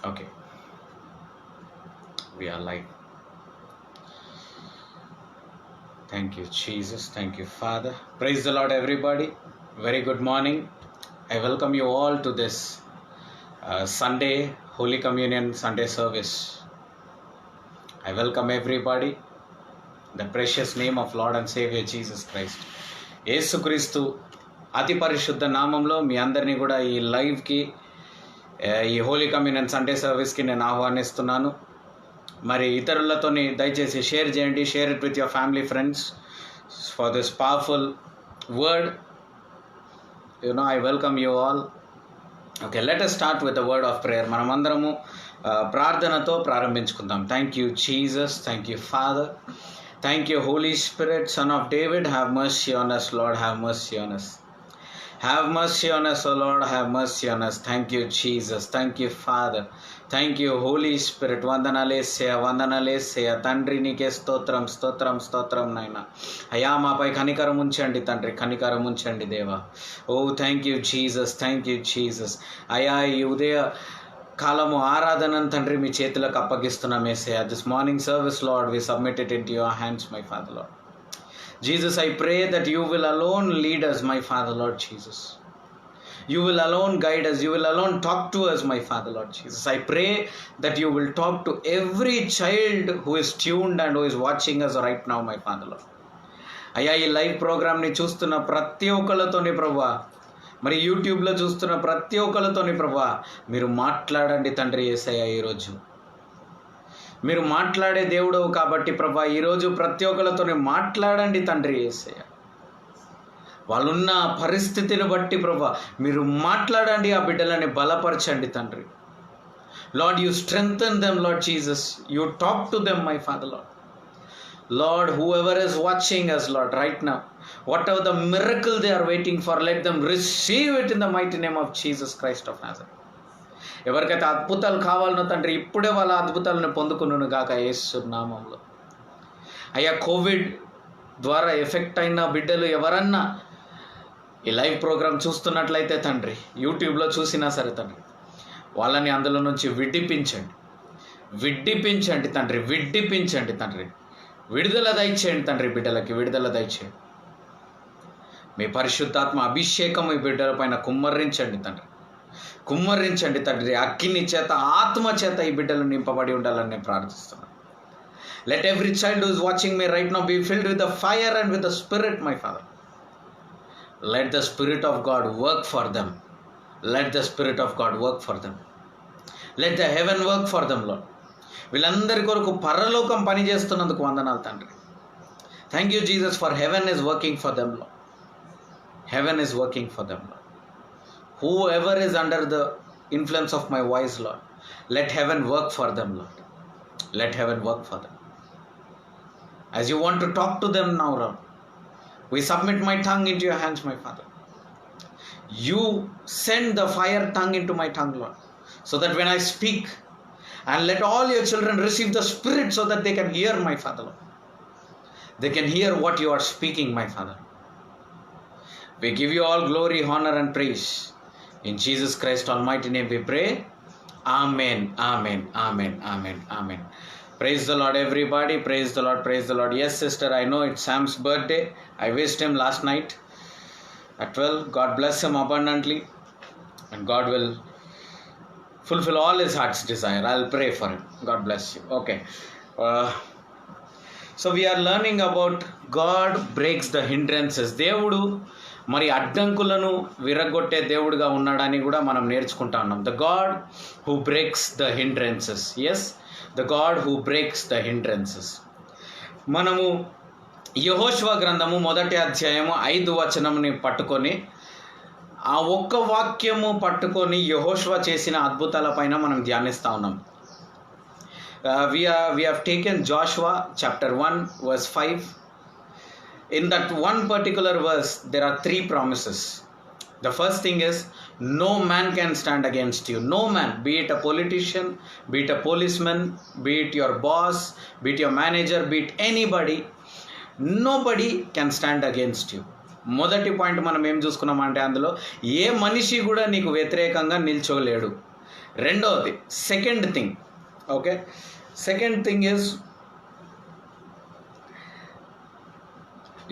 Okay, we are live. Thank you, Jesus. Thank you, Father. Praise the Lord, everybody. Very good morning. I welcome you all to this Sunday Holy Communion Sunday service. I welcome everybody in the precious name of Lord and Savior Jesus Christ. యేసుక్రీస్తు అతి పరిశుద్ధ నామంలో మీ అందరినీ కూడా ఈ లైవ్కి ఈ Holi communion Sunday సర్వీస్కి నేను ఆహ్వానిస్తున్నాను. మరి ఇతరులతోని దయచేసి షేర్ చేయండి. Share it with your family friends for this powerful word. I welcome you all. Okay, let us start with the word of prayer. మనమందరము ప్రార్థనతో ప్రారంభించుకుందాం. Thank you Jesus, thank you Father, thank you Holy Spirit, Son of David, have mercy on us, Lord, have mercy on us. Have mercy on us, O Lord, have mercy on us. Thank you, Jesus. Thank you, Father. Thank you, Holy Spirit. వందనాలేసయ్య తండ్రి, నీకే స్తోత్రం స్తోత్రం స్తోత్రం నాయన. అయ్యా, మాపై కనికరం ఉంచండి తండ్రి, కనికరం ఉంచండి దేవా. Oh thank you Jesus, thank you Jesus. అయ్యా, ఈ ఉదయ కాలము ఆరాధనను తండ్రి మీ చేతులకు అప్పగిస్తున్నాం యేసయ్య. This morning service, Lord, we submit it into your hands, my Father, Lord. Jesus, I pray that you will alone lead us, my Father, Lord Jesus. You will alone guide us. You will alone talk to us, my Father, Lord Jesus. I pray that you will talk to every child who is tuned and who is watching us right now, my Father, Lord. అయ్యా, ఈ live ప్రోగ్రామ్ని చూస్తున్న ప్రతి ఒక్కళ్ళతోని ప్రభువా, మరి యూట్యూబ్లో చూస్తున్న ప్రతి ఒక్కళ్ళతోని ప్రభువా, మీరు మాట్లాడండి తండ్రి యేసయ్య. ఈరోజు మీరు మాట్లాడే దేవుడవు కాబట్టి ప్రభా, ఈరోజు ప్రతి ఒక్కరితోనే మాట్లాడండి తండ్రి యేసయ్య. వాళ్ళున్న పరిస్థితిని బట్టి ప్రభా మీరు మాట్లాడండి, ఆ బిడ్డలని బలపరచండి తండ్రి. Lord, you strengthen them, lord Jesus. You talk to them, my father, lord. Lord, whoever is watching us, Lord, right now, whatever the miracle they are waiting for, let them receive it in the mighty name of Jesus Christ of Nazareth. ఎవరికైతే అద్భుతాలు కావాలనో తండ్రి, ఇప్పుడే వాళ్ళ అద్భుతాలను పొందుకున్నాను గాక యేసు నామంలో. అయ్యా, కోవిడ్ ద్వారా ఎఫెక్ట్ అయిన బిడ్డలు ఎవరన్నా ఈ లైవ్ ప్రోగ్రామ్ చూస్తున్నట్లయితే తండ్రి, యూట్యూబ్లో చూసినా సరే తండ్రి, వాళ్ళని అందులో నుంచి విడిపించండి తండ్రి, విడిపించండి తండ్రి. విడుదల దయచేయండి తండ్రి, బిడ్డలకి విడుదల దయచేయండి. మీ పరిశుద్ధాత్మ అభిషేకం ఈ బిడ్డల పైన కుమ్మరించండి తండ్రి. అగ్ని చేత, ఆత్మ చేత ఈ బిడ్డలు నింపబడి ఉండాలని నేను ప్రార్థిస్తున్నాను. Let every child who is watching me right now be filled with the fire and with the spirit, my father. Let the spirit of God work for them. Let the spirit of God work for them. Let the heaven work for them, Lord. వీళ్ళందరి కొరకు పరలోకం పనిచేస్తున్నందుకు వందనాలు తండ్రి. Thank you Jesus for heaven is working for them, Lord. Heaven is working for them, Lord. Whoever is under the influence of my voice, Lord, let heaven work for them, Lord. Let heaven work for them. As you want to talk to them now, Lord, we submit my tongue into your hands, my Father. You send the fire tongue into my tongue, Lord, so that when I speak, and let all your children receive the Spirit so that they can hear, my Father, Lord. They can hear what you are speaking, my Father. We give you all glory, honor and praise. In Jesus Christ almighty name we pray. Amen, amen, amen, amen, amen. Praise the Lord, everybody. Praise the Lord, praise the Lord. Yes, sister, I know it's Sam's birthday. I wished him last night at 12. God bless him abundantly, and God will fulfill all his heart's desire. I'll pray for him. God bless you. Okay. So we are learning about God breaks the hindrances. దేవుడు మరి అడ్డంకులను విరగొట్టే దేవుడుగా ఉన్నాడని కూడా మనం నేర్చుకుంటా ఉన్నాం. The God who breaks the hindrances. Yes, the God who breaks the hindrances. మనము యెహోషువ గ్రంథము 1వ అధ్యాయము 5వ వచనంని పట్టుకొని, ఆ ఒక్క వాక్యము పట్టుకొని యెహోషువ చేసిన అద్భుతాల పైన మనం ధ్యానిస్తూ ఉన్నాం. We have taken Joshua chapter 1 verse 5. In that one particular verse, there are 3 promises. The first thing is, no man can stand against you. No man, be it a politician, be it a policeman, be it your boss, be it your manager, be it anybody, nobody can stand against you. మొదటి point మనం ఏం చూసుకున్నామంటే, అందులో ఏ మనిషి కూడా నీకు వ్యతిరేకంగా నిల్చోలేడు. రెండవది second thing, okay, second thing is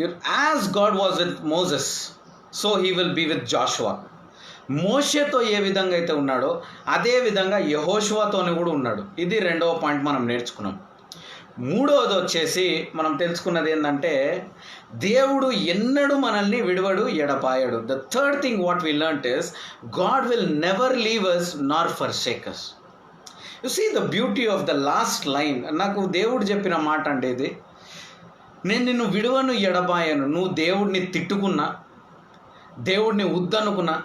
as God was with Moses so he will be with Joshua. మోషేతో ఏ విధంగా అయితే ఉన్నాడో అదే విధంగా యెహోషువతోని కూడా ఉన్నాడు. ఇది రెండవ పాయింట్ మనం నేర్చుకున్నాం. మూడవది వచ్చేసి మనం తెలుసుకున్నది ఏంటంటే దేవుడు ఎన్నడూ మనల్ని విడవడు, ఎడపాయడు. The third thing what we learned is God will never leave us nor forsake us. You see the beauty of the last line. నాకు దేవుడు చెప్పిన మాట అంటే ఇది, నేను నిన్ను విడవను ఎడబాయను. నువ్వు దేవుడిని తిట్టుకున్నా, దేవుడిని వద్దనుకున్నా,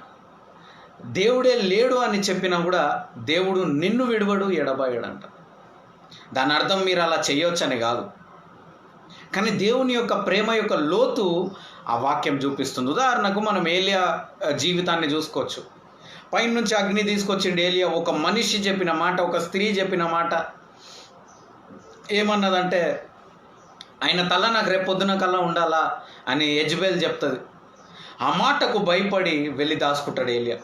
దేవుడే లేడు అని చెప్పినా కూడా దేవుడు నిన్ను విడవడు, ఎడబాయడంట. దాని అర్థం మీరు అలా చేయొచ్చని కాదు, కానీ దేవుని యొక్క ప్రేమ యొక్క లోతు ఆ వాక్యం చూపిస్తుంది. ఉదాహరణకు మనం ఏలియా జీవితాన్ని చూసుకోవచ్చు. పైన నుంచి అగ్ని తీసుకొచ్చిండు ఏలియా. ఒక మనిషి చెప్పిన మాట, ఒక స్త్రీ చెప్పిన మాట ఏమన్నదంటే, ఆయన తల నాకు రేపు పొద్దున కల్లా ఉండాలా అని యెజబెల్ చెప్తుంది. ఆ మాటకు భయపడి వెళ్ళి దాచుకుంటాడు ఏలియా.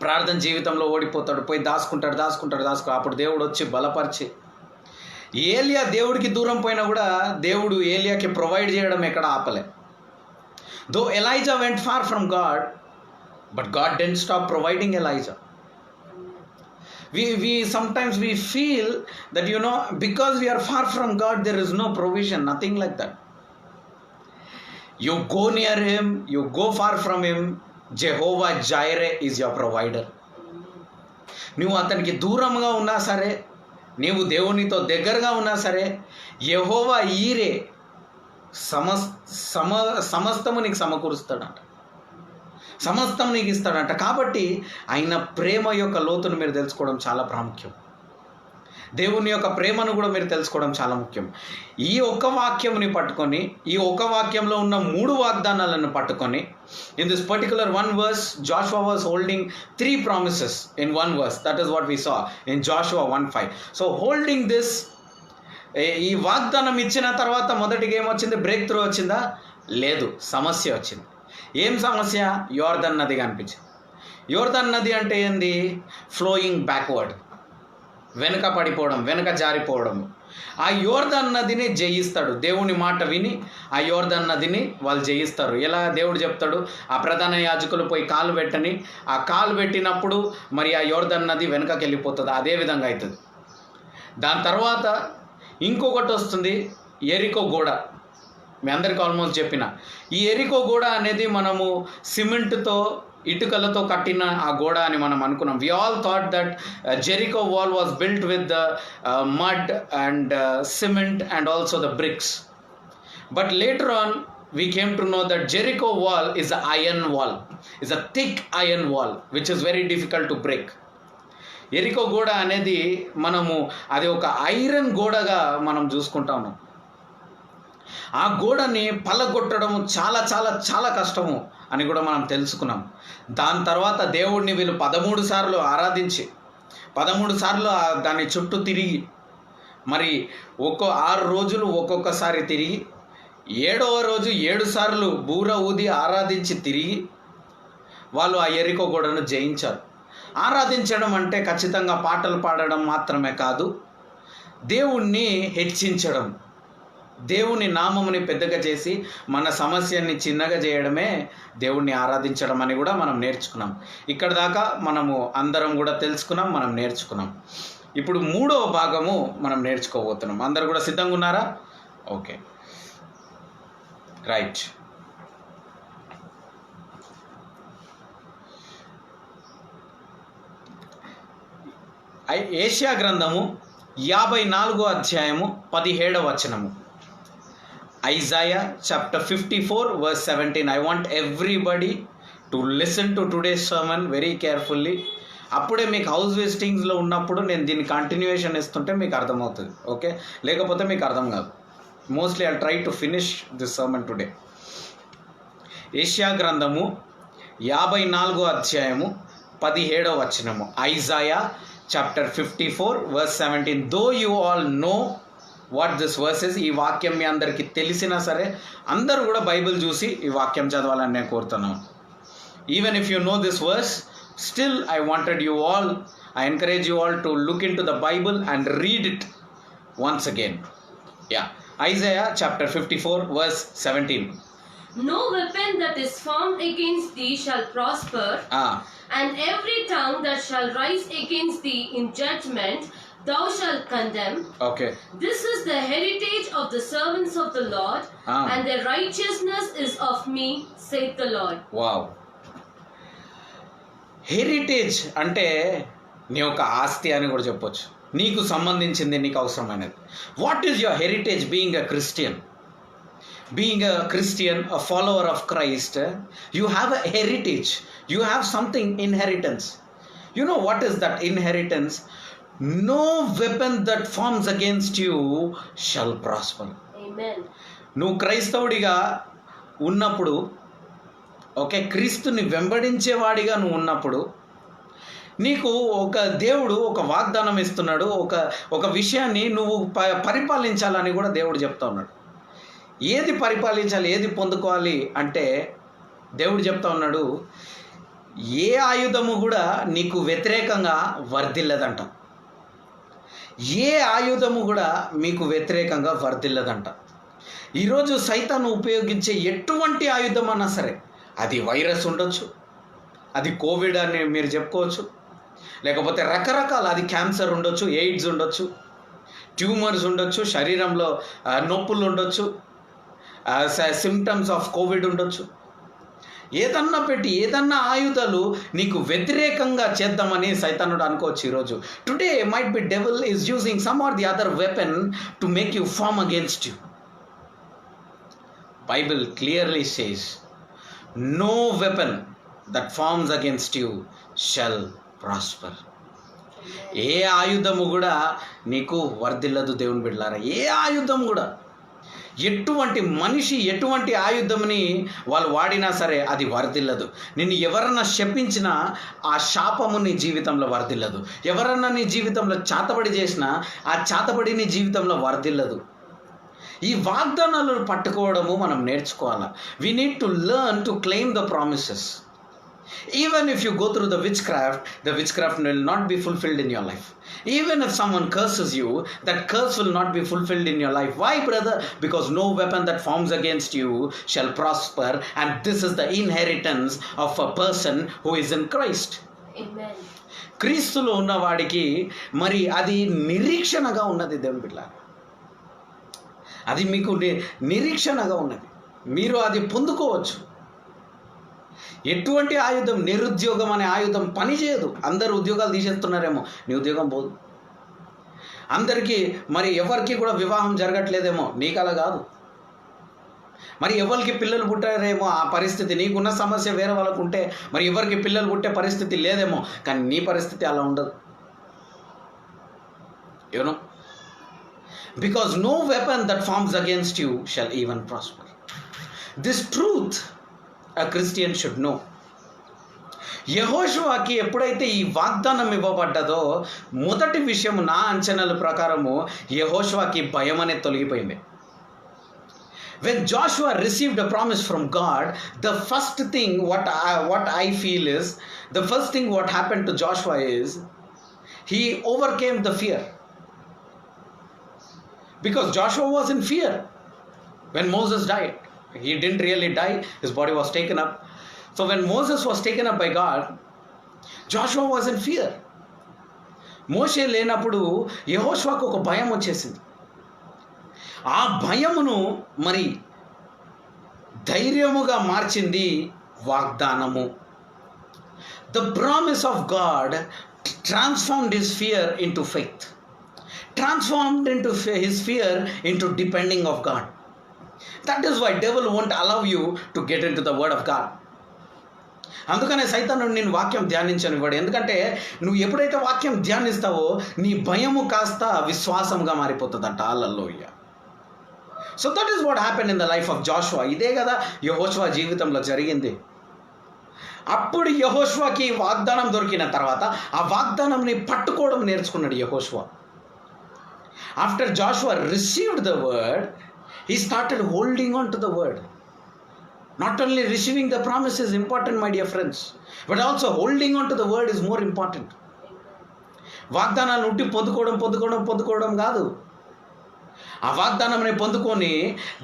ప్రార్థన జీవితంలో ఓడిపోతాడు, పోయి దాచుకుంటాడు. అప్పుడు దేవుడు వచ్చి బలపరిచి, ఏలియా దేవుడికి దూరం పోయినా కూడా దేవుడు ఏలియాకి ప్రొవైడ్ చేయడం ఎక్కడ ఆపలే. Though Elijah went far from God, but God didn't stop providing Elijah. We sometimes we feel that because we are far from God there is no provision, nothing like that. You go near him, you go far from him, Jehovah Jireh is your provider. నువ్వు అతనికి దూరంగా ఉన్నా సరే, నీవు దేవునితో దగ్గరగా ఉన్నా సరే, యెహోవా ఈరే సమస్తము నీకు సమకూరుస్తాడంట, సమస్తం నీకు ఇస్తాడంట. కాబట్టి ఆయన ప్రేమ యొక్క లోతును మీరు తెలుసుకోవడం చాలా ప్రాముఖ్యం. దేవుని యొక్క ప్రేమను కూడా మీరు తెలుసుకోవడం చాలా ముఖ్యం. ఈ ఒక్క వాక్యంని పట్టుకొని, ఈ ఒక్క వాక్యంలో ఉన్న 3 వాగ్దానాలను పట్టుకొని, in this particular 1 verse Joshua was holding 3 promises in 1 verse. That is what we saw in Joshua 1:5. So holding this, ఈ వాగ్దానం ఇచ్చిన తర్వాత మొదటిగా ఏమొచ్చింది? బ్రేక్ త్రూ వచ్చిందా? లేదు, సమస్య వచ్చింది. ఏం సమస్య? యోర్దన్ నది కనిపించింది. యోర్దన్ నది అంటే ఏంది? ఫ్లోయింగ్ బ్యాక్వర్డ్, వెనుక పడిపోవడం, వెనుక జారిపోవడం. ఆ యోర్దన్ నదిని జయిస్తాడు. దేవుని మాట విని ఆ యోర్దన్ నదిని వాళ్ళు జయిస్తారు. ఎలా? దేవుడు చెప్తాడు, ఆ ప్రధాన యాజకులు పోయి కాలు పెట్టని, ఆ కాలు పెట్టినప్పుడు మరి ఆ యోర్దన్ నది వెనుకకి వెళ్ళిపోతుంది. అదే విధంగా అవుతుంది. దాని తర్వాత ఇంకొకటి వస్తుంది, ఎరికో గోడ. మీ అందరికీ ఆల్మోస్ట్ చెప్పిన ఈ ఎరికో గోడ అనేది మనము సిమెంట్తో, ఇటుకలతో కట్టిన ఆ గోడ అని మనం అనుకున్నాం. We all thought that Jericho wall was built with the mud and cement and also the bricks. But later on we came to know that Jericho wall is an iron wall, is a thick iron wall which is very difficult to break. ఎరికో గోడ అనేది మనము అది ఒక iron గోడగా మనం చూసుకుంటా ఉన్నాం. ఆ గోడని పలగొట్టడం చాలా చాలా చాలా కష్టము అని కూడా మనం తెలుసుకున్నాం. దాని తర్వాత దేవుడిని వీళ్ళు 13 సార్లు ఆరాధించి 13 సార్లు దాని చుట్టూ తిరిగి, మరి 6 రోజులు ఒక్కొక్కసారి తిరిగి, 7వ రోజు 7 సార్లు బూర ఊది ఆరాధించి తిరిగి వాళ్ళు ఆ ఎరికో గోడను జయించారు. ఆరాధించడం అంటే ఖచ్చితంగా పాటలు పాడడం మాత్రమే కాదు, దేవుణ్ణి హెచ్చించడం, దేవుని నామముని పెద్దగా చేసి మన సమస్యని చిన్నగా చేయడమే దేవుణ్ణి ఆరాధించడం అని కూడా మనం నేర్చుకున్నాం. ఇక్కడ దాకా మనము అందరం కూడా తెలుసుకున్నాం, మనం నేర్చుకున్నాం. ఇప్పుడు 3వ భాగము మనం నేర్చుకోబోతున్నాం. అందరు కూడా సిద్ధంగా ఉన్నారా? Okay, right. ఏషియా గ్రంథము 54వ అధ్యాయము 17వ వచనము. Isaiah chapter 54 verse 17. I want everybody to listen to today's sermon very carefully. అప్పుడే మీకు హౌస్ విజిటింగ్స్లో ఉన్నప్పుడు నేను దీన్ని కంటిన్యూయేషన్ ఇస్తుంటే మీకు అర్థమవుతుంది, ఓకే? లేకపోతే మీకు అర్థం కాదు. Mostly I try to finish this sermon today. Asia గ్రంథము 54వ అధ్యాయము 17వ వచనము. Isaiah chapter 54 verse 17. Though you all know what this verse is, ఈ వాక్యం మీ అందరికీ తెలిసినా సరే అందరూ కూడా బైబిల్ చూసి ఈ వాక్యం చదవాలని నేను కోరుతున్నాను. Even if you know this verse, still I wanted you all I encourage you all to look into the Bible and read it once again. Yeah. Isaiah chapter 54 verse 17. No weapon that is formed against thee shall prosper, and every tongue that shall rise against thee in judgment thou shalt condemn. Okay. This is the heritage of the servants of the Lord, and their righteousness is of me, saith the Lord. Wow. Heritage అంటే నీ యొక్క ఆస్తి అని కూడా చెప్పొచ్చు, నీకు సంబంధించింది, నీకు అవసరమైనది. What is your heritage being a Christian? Being a Christian, a follower of Christ, you have a heritage. You have something, inheritance. You know what is that inheritance? No weapon that forms against you shall prosper. Amen. నువ్వు క్రైస్తవుడిగా ఉన్నప్పుడు, okay, క్రీస్తుని వెంబడించేవాడిగా నువ్వు ఉన్నప్పుడు నీకు ఒక దేవుడు ఒక వాగ్దానం ఇస్తున్నాడు, ఒక విషయాన్ని నువ్వు పరిపాలించాలని కూడా దేవుడు చెప్తా ఉన్నాడు. ఏది పరిపాలించాలి, ఏది పొందుకోవాలి అంటే దేవుడు చెప్తా ఉన్నాడు, ఏ ఆయుధము కూడా నీకు వ్యతిరేకంగా వర్ధిల్లదంట. ఏ ఆయుధము కూడా మీకు వ్యతిరేకంగా వర్ధిల్లదంట. ఈరోజు సైతాను ఉపయోగించే ఎటువంటి ఆయుధం అన్నా సరే, అది వైరస్ ఉండొచ్చు, అది కోవిడ్ అని మీరు చెప్పుకోవచ్చు, లేకపోతే రకరకాల, అది క్యాన్సర్ ఉండొచ్చు, ఎయిడ్స్ ఉండొచ్చు, ట్యూమర్స్ ఉండొచ్చు, శరీరంలో నొప్పులు ఉండొచ్చు, సిమ్టమ్స్ ఆఫ్ కోవిడ్ ఉండొచ్చు. ఏదన్నా పెట్టి, ఏదన్నా ఆయుధాలు నీకు వ్యతిరేకంగా చేద్దామని సైతానుడు అనుకోవచ్చు. ఈరోజు today might be devil is using some or the other weapon to make you form against you. Bible clearly says, no weapon that forms against you shall prosper. ఏ ఆయుధము కూడా నీకు వర్ధిల్లదు దేవుని బిడ్డలారా. ఏ ఆయుధం కూడా, ఎటువంటి మనిషి ఎటువంటి ఆయుధంని వాళ్ళు వాడినా సరే అది వర్ధిల్లదు. నిన్ను ఎవరన్నా శపించినా ఆ శాపము నీ జీవితంలో వర్ధిల్లదు. ఎవరన్నా నీ జీవితంలో చాతబడి చేసినా ఆ చాతబడి నీ జీవితంలో వర్ధిల్లదు. ఈ వాగ్దానాలను పట్టుకోవడము మనం నేర్చుకోవాలా. We need to learn to claim the promises. Even if you go through the witchcraft will not be fulfilled in your life. Even if someone curses you, that curse will not be fulfilled in your life. Why, brother? Because no weapon that forms against you shall prosper, and this is the inheritance of a person who is in Christ. Amen. క్రీస్తులో ఉన్నవాడికి మరి అది నిరీక్షణగా ఉన్నది దేవుని బిడ్డ. అది మీకు నిరీక్షణగా ఉన్నది, మీరు అది పొందుకోవచ్చు. ఎటువంటి ఆయుధం, నిరుద్యోగం అనే ఆయుధం పనిచేయదు. అందరు ఉద్యోగాలు తీసేస్తున్నారేమో, నీ ఉద్యోగం పోదు. అందరికీ మరి ఎవరికి కూడా వివాహం జరగట్లేదేమో, నీకు అలా కాదు. మరి ఎవరికి పిల్లలు పుట్టారేమో, ఆ పరిస్థితి, నీకున్న సమస్య వేరే వాళ్ళకు ఉంటే మరి ఎవరికి పిల్లలు పుట్టే పరిస్థితి లేదేమో, కానీ నీ పరిస్థితి అలా ఉండదు. You know, because no weapon that forms against you shall even prosper. This truth a Christian should know. యెహోషువకి ఎప్పుడైతే ఈ వాగ్దానం ఇవ్వబడ్డదో, మొదటి విషయం నా అంచనాల ప్రకారము యెహోషువకి భయం అనేది తొలగిపోయింది. When Joshua received a promise from God, the first thing what I feel is, the first thing what happened to Joshua is he overcame the fear. Because Joshua was in fear when Moses died. He didn't really die, his body was taken up. So when Moses was taken up by God, Joshua was in fear. మోషే లేనప్పుడు యెహోషువకు ఒక భయం వచ్చేసింది. ఆ భయమును మరి ధైర్యముగా మార్చింది వాగ్దానము. The promise of God transformed his fear into faith, transformed into his fear into depending of God. That is why devil won't allow you to get into the word of God. అందుకనే సైతానుడు నేను వాక్యం ధ్యానించనివ్వడు. ఎందుకంటే నువ్వు ఎప్పుడైతే వాక్యం ధ్యానిస్తావో నీ భయము కాస్త విశ్వాసంగా మారిపోతుందంట. Hallelujah. So that is what happened in the life of Joshua. ఇదే కదా యెహోషువ జీవితంలో జరిగింది. అప్పుడు యెహోషువకి వాగ్దానం దొరికిన తర్వాత ఆ వాగ్దానంని పట్టుకోవడం నేర్చుకున్నాడు యెహోషువ. After Joshua received the word, he started holding on to the word. Not only receiving the promise is important, my dear friends, but also holding on to the word is more important. వాగ్దానాలు ఉండి పొందుకోవడం కాదు. ఆ వాగ్దానంని పొందుకొని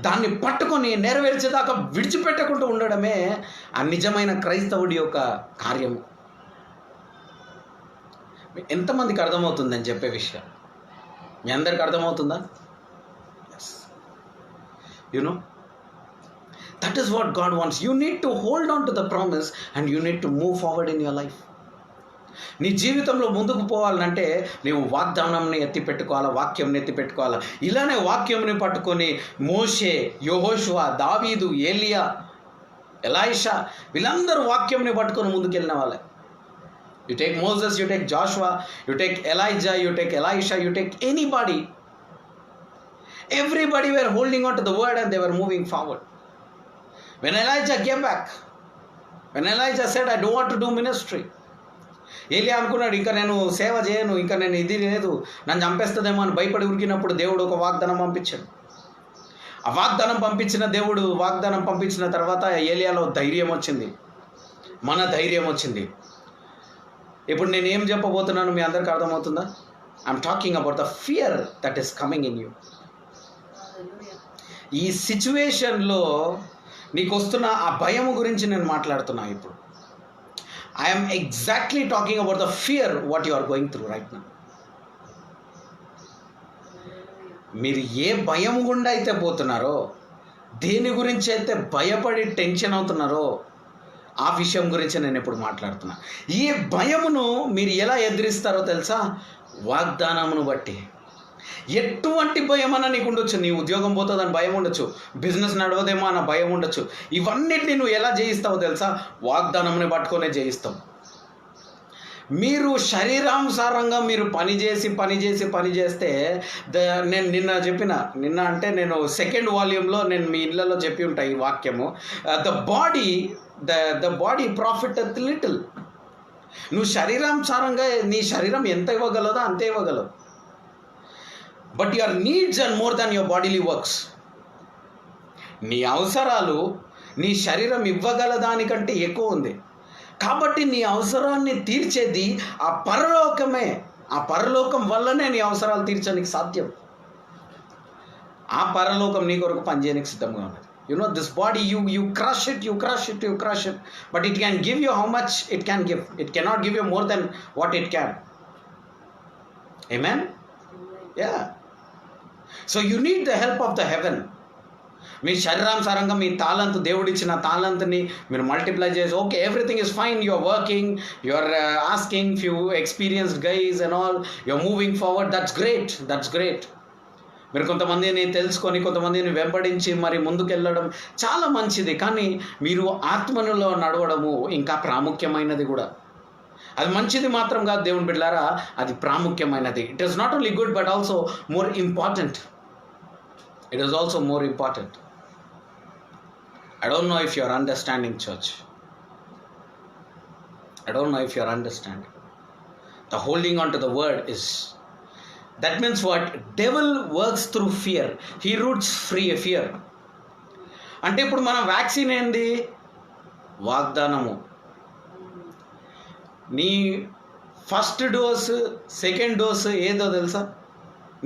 దాన్ని పట్టుకొని నెరవేర్చేదాకా విడిచిపెట్టకుండా ఉండడమే ఆ నిజమైన క్రైస్తవుడి యొక్క కార్యము. ఎంతమందికి అర్థమవుతుందని చెప్పే విషయం? మీ అందరికి అర్థమవుతుందా? You know, that is what God wants. You need to hold on to the promise and you need to move forward in your life. నీ జీవితంలో ముందుకు పోవాలంటే నీవు వాగ్దానంని ఎత్తిపెట్టుకోవాలా, వాక్యంని ఎత్తిపెట్టుకోవాలా. ఇలానే వాక్యంని పట్టుకొని మోషే, యెహోషువ, దావీదు, ఏలియా, ఎలైషా వీళ్ళందరూ వాక్యంని పట్టుకొని ముందుకెళ్ళిన వాళ్ళే. You take Moses, you take Joshua, you take Elijah, you take Elisha, you take anybody. Everybody were holding on to the word and they were moving forward. When Elijah came back, when Elijah said, I don't want to do ministry, ఏలియా అనుకున్నాడు, ఇంకా నేను సేవ చేయను, ఇంకా నేను ఇది లేదు, నన్ను చంపేస్తుందేమో అని భయపడి ఉరికినప్పుడు దేవుడు ఒక వాగ్దానం పంపించాడు. ఆ వాగ్దానం పంపించిన తర్వాత ఏలియాలో ధైర్యం వచ్చింది, మన ధైర్యం వచ్చింది. ఇప్పుడు నేను ఏం చెప్పబోతున్నాను మీ అందరికీ అర్థమవుతుందా? I'm talking about the fear that is coming in you. ఈ సిచ్యువేషన్లో నీకు వస్తున్న ఆ భయం గురించి నేను మాట్లాడుతున్నా ఇప్పుడు. I'm exactly talking about the fear what you are going through right now. మీరు ఏ భయం గుండా అయితే పోతున్నారో, దేని గురించి అయితే భయపడి టెన్షన్ అవుతున్నారో, ఆ విషయం గురించి నేను ఇప్పుడు మాట్లాడుతున్నా. ఈ భయమును మీరు ఎలా ఎదిరిస్తారో తెలుసా? వాగ్దానమును బట్టి. ఎటువంటి భయం అన్న నీకు ఉండొచ్చు. నీ ఉద్యోగం పోతుందని భయం ఉండొచ్చు, బిజినెస్ నడవదేమో అన్న భయం ఉండొచ్చు. ఇవన్నిటిని నువ్వు ఎలా జయిస్తావో తెలుసా? వాగ్దానంని పట్టుకొనే జయిస్తావు. మీరు శరీరానుసారంగా మీరు పని చేస్తే నేను నిన్న అంటే నేను సెకండ్ వాల్యూమ్లో నేను మీ ఇళ్ళలో చెప్పి ఉంటా ఈ వాక్యము. The body profiteth little. నువ్వు శరీరానుసారంగా నీ శరీరం ఎంత ఇవ్వగలదో అంతే ఇవ్వగలవు. But your needs and more than your bodily works. నీ అవసరాలు నీ శరీరం ఇవ్వగల దానికంటే ఎక్కువ ఉంది. కాబట్టి నీ అవసరాన్ని తీర్చేది ఆ పరలోకమే. ఆ పరలోకం వల్లనే నీ అవసరాలు తీర్చడానికి సాధ్యం. ఆ పరలోకం నీ కొరకు పనిచేయడానికి సిద్ధంగా ఉన్నది. You know, this body, you crush it, but it can give you how much it can give. It cannot give you more than what it can. Amen? Yeah. So you need the help of the heaven. మీ శరీరానుసారంగా మీ తాళంతు, దేవుడిచ్చిన తాళంతుని మీరు multiply చేసి, okay everything is fine, you are working, you are asking few experienced guys and all, you are moving forward. That's great. మీరు కొంతమందిని తెలుసుకొని కొంతమందిని వెంబడించి మరి ముందుకెళ్ళడం చాలా మంచిది. కానీ మీరు ఆత్మలో నడవడము ఇంకా ప్రాముఖ్యమైనది కూడా. అది మంచిది మాత్రం కాదు దేవుని బిడ్డలారా, అది ప్రాముఖ్యమైనది. It is not only good but also more important. It is also more important. I don't know if you are understanding, church. I don't know if you are understanding. The holding on to the word is, that means what? Devil works through fear. He roots fear. అంటే ఇప్పుడు మన vaccine ఏంది? వాగ్దానము. నీ first dose, second dose ఏదో తెలుసా?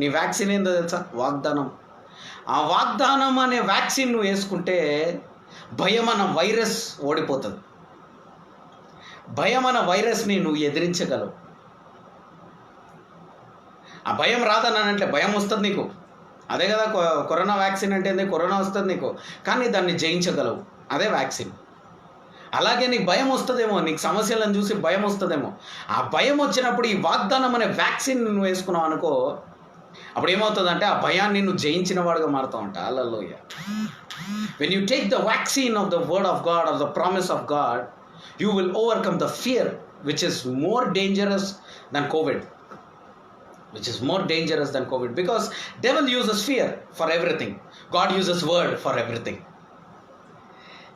నీ vaccine ఏందో తెలుసా? వాగ్దానం. ఆ వాగ్దానం అనే వ్యాక్సిన్ నువ్వు వేసుకుంటే భయం అన్న వైరస్ ఓడిపోతుంది. భయం అన్న వైరస్ని నువ్వు ఎదిరించగలవు. ఆ భయం రాదనంటే భయం వస్తుంది నీకు. అదే కదా కరోనా వ్యాక్సిన్ అంటే ఏంది? కరోనా వస్తుంది నీకు, కానీ దాన్ని జయించగలవు. అదే వ్యాక్సిన్. అలాగే నీకు భయం వస్తుందేమో, నీకు సమస్యలను చూసి భయం వస్తుందేమో. ఆ భయం వచ్చినప్పుడు ఈ వాగ్దానం అనే వ్యాక్సిన్ నువ్వు వేసుకున్నావు అనుకో, అప్పుడు ఏమవుతుందంటే ఆ భయాన్ని నువ్వు జయించిన వాడుగా మారుతావు అంట. హల్లెలూయా. When you take the vaccine of the word of God, of the promise of God, you will overcome the fear, which is more dangerous than COVID. Because devil uses fear for everything. God uses word for everything.